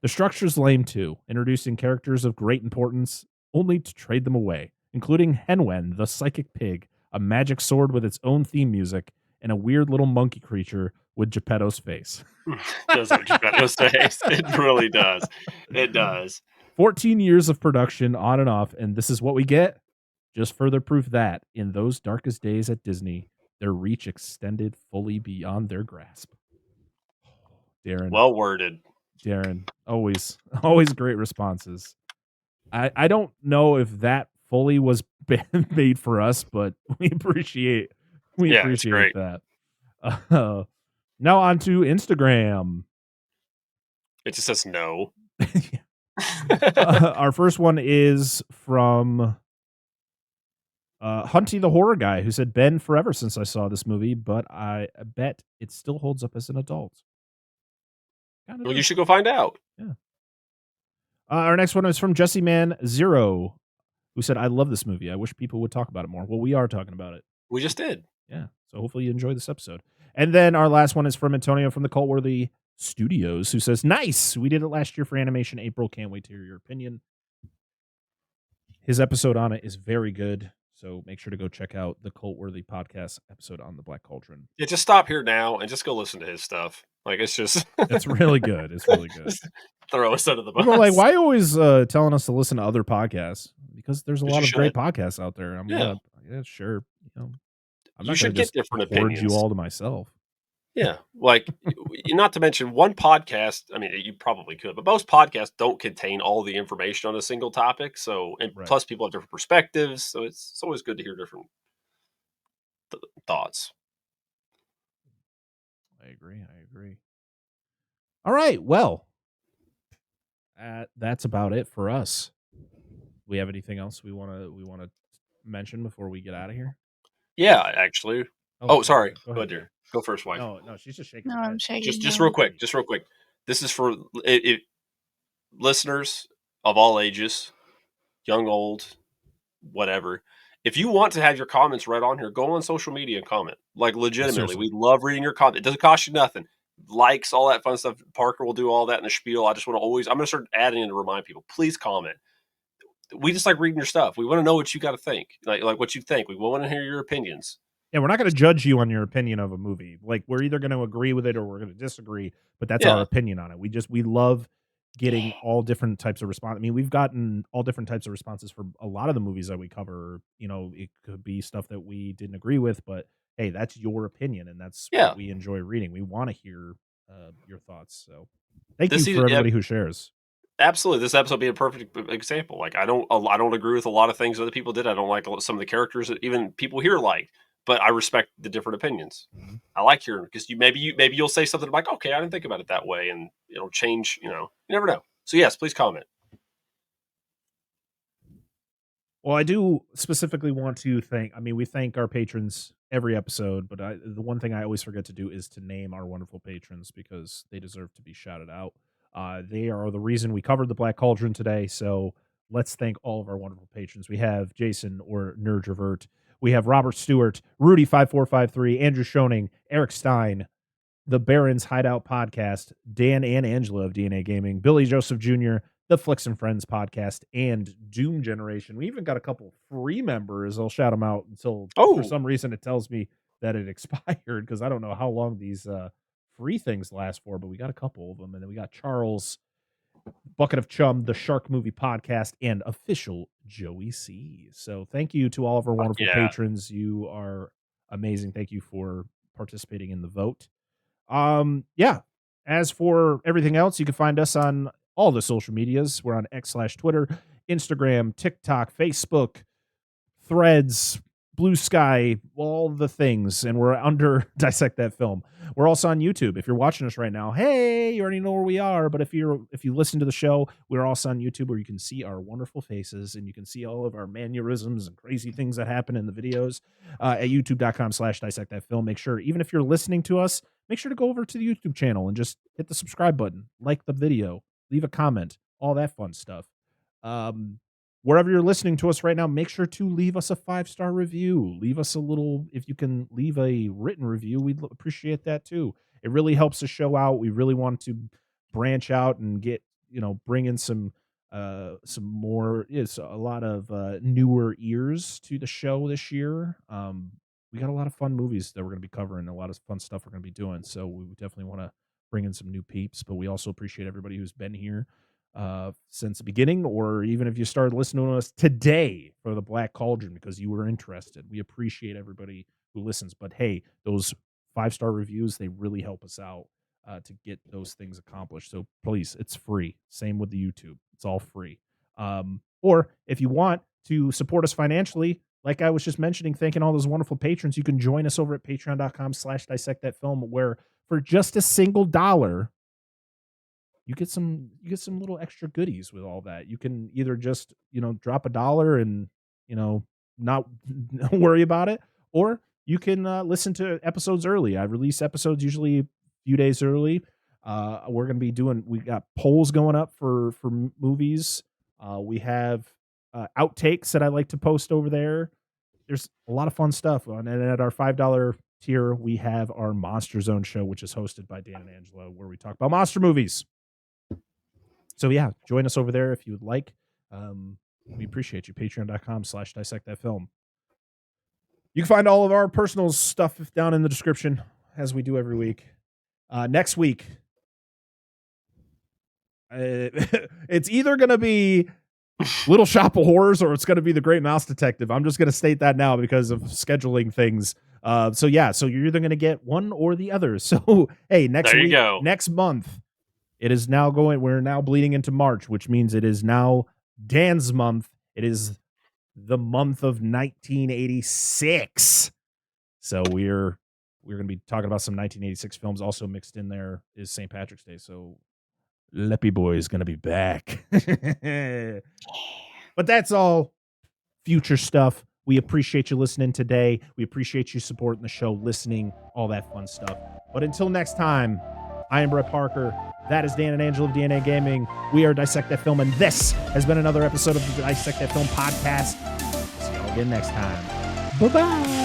The structure's lame too, introducing characters of great importance only to trade them away, including Henwen, the psychic pig, a magic sword with its own theme music, and a weird little monkey creature with Geppetto's face." Does have Geppetto's face. It really does. It does. 14 years of production on and off, and this is what we get? Just further proof that, in those darkest days at Disney, their reach extended fully beyond their grasp. Darren. Well worded. Darren. Always great responses. I don't know if that fully was made for us, but we appreciate that. Now on to Instagram. It just says no. Our first one is from Hunty the Horror Guy, who said, "Been forever since I saw this movie, but I bet it still holds up as an adult." Well, you should go find out. Yeah. Our next one is from Jesse Man Zero, who said, "I love this movie. I wish people would talk about it more." Well, we are talking about it. We just did. Yeah. So hopefully you enjoy this episode. And then our last one is from Antonio from the Cultworthy Studios, who says, "Nice. We did it last year for Animation April. Can't wait to hear your opinion." His episode on it is very good. So make sure to go check out the Cultworthy podcast episode on the Black Cauldron. Yeah, just stop here now and just go listen to his stuff. Like, it's just... It's really good. It's really good. Throw us under the bus. People are like, why are you always telling us to listen to other podcasts? Because there's a lot of great podcasts out there. Yeah, sure. You know, I'm not should get different opinions. You all to myself. Yeah, like, not to mention one podcast. I mean, you probably could, but most podcasts don't contain all the information on a single topic. So, and plus, people have different perspectives. So it's always good to hear different thoughts. I agree. All right. Well, that's about it for us. We have anything else we want to mention before we get out of here? Yeah, actually. Oh, sorry. Go ahead, dear. Go first, wife. No, she's just shaking. No, I'm shaking. Just real quick. This is for listeners of all ages, young, old, whatever. If you want to have your comments read on here, go on social media and comment. Like, legitimately, we love reading your comment. It doesn't cost you nothing. Likes, all that fun stuff. Parker will do all that in the spiel. I just want to I'm going to start adding in to remind people. Please comment. We just like reading your stuff. We want to know what you got to think, like what you think. We want to hear your opinions. Yeah, we're not going to judge you on your opinion of a movie. Like, we're either going to agree with it or we're going to disagree, but that's our opinion on it. We love getting all different types of response. I mean, we've gotten all different types of responses for a lot of the movies that we cover. You know, it could be stuff that we didn't agree with, but hey, that's your opinion, and that's what we enjoy reading. We want to hear your thoughts. So thank you for everybody who shares. Absolutely. This episode be a perfect example. Like, I don't agree with a lot of things other people did. I don't like some of the characters that even people here like. But I respect the different opinions. Mm-hmm. I like hearing, because maybe you'll say something like, okay, I didn't think about it that way, and it'll change. You never know. So yes, please comment. Well, I do specifically want to thank. I mean, we thank our patrons every episode, but the one thing I always forget to do is to name our wonderful patrons, because they deserve to be shouted out. They are the reason we covered the Black Cauldron today. So let's thank all of our wonderful patrons. We have Jason or Nerdravert. We have Robert Stewart, Rudy5453, Andrew Schoening, Eric Stein, the Baron's Hideout Podcast, Dan and Angela of DNA Gaming, Billy Joseph Jr., the Flicks and Friends Podcast, and Doom Generation. We even got a couple free members. I'll shout them out until for some reason it tells me that it expired, because I don't know how long these free things last for, but we got a couple of them. And then we got Charles, Bucket of Chum, the Shark Movie Podcast, and official Joey C. So thank you to all of our wonderful patrons. You are amazing. Thank you for participating in the vote. As for everything else, you can find us on all the social medias. We're on X/Twitter, Instagram, TikTok, Facebook, Threads, Blue Sky, all the things, and we're under Dissect That Film. We're also on YouTube. If you're watching us right now, hey, you already know where we are. But if you listen to the show, we're also on YouTube, where you can see our wonderful faces and you can see all of our mannerisms and crazy things that happen in the videos at youtube.com/Dissect That Film. Make sure, even if you're listening to us, make sure to go over to the YouTube channel and just hit the subscribe button, like the video, leave a comment, all that fun stuff. Wherever you're listening to us right now, make sure to leave us a 5-star review. Leave us a little, if you can leave a written review, we'd appreciate that too. It really helps the show out. We really want to branch out and get, bring in some more, a lot of newer ears to the show this year. We got a lot of fun movies that we're going to be covering, a lot of fun stuff we're going to be doing. So we definitely want to bring in some new peeps, but we also appreciate everybody who's been here since the beginning, or even if you started listening to us today for the Black Cauldron because you were interested. We appreciate everybody who listens. But hey, those 5-star reviews, they really help us out to get those things accomplished. So please, it's free. Same with the YouTube. It's all free. Or if you want to support us financially, like I was just mentioning, thanking all those wonderful patrons, you can join us over at patreon.com/dissectthatfilm, where for just a single $1, you get some little extra goodies with all that. You can either just, drop $1 and, not worry about it, or you can listen to episodes early. I release episodes usually a few days early. We're going to be we got polls going up for movies. We have outtakes that I like to post over there. There's a lot of fun stuff. And at our $5 tier, we have our Monster Zone show, which is hosted by Dan and Angela, where we talk about monster movies. So yeah, join us over there if you would like. We appreciate you. Patreon.com/dissectthatfilm. You can find all of our personal stuff down in the description, as we do every week. Next week, it's either going to be Little Shop of Horrors or it's going to be The Great Mouse Detective. I'm just going to state that now because of scheduling things. So you're either going to get one or the other. So, hey, next month, it is now we're now bleeding into March, which means it is now Dan's month. It is the month of 1986. So we're going to be talking about some 1986 films. Also mixed in there is St. Patrick's Day. So Leppy Boy is going to be back. But that's all future stuff. We appreciate you listening today. We appreciate you supporting the show, listening, all that fun stuff. But until next time, I am Brett Parker. That is Dan and Angela of DNA Gaming. We are Dissect That Film, and this has been another episode of the Dissect That Film podcast. See y'all again next time. Bye-bye.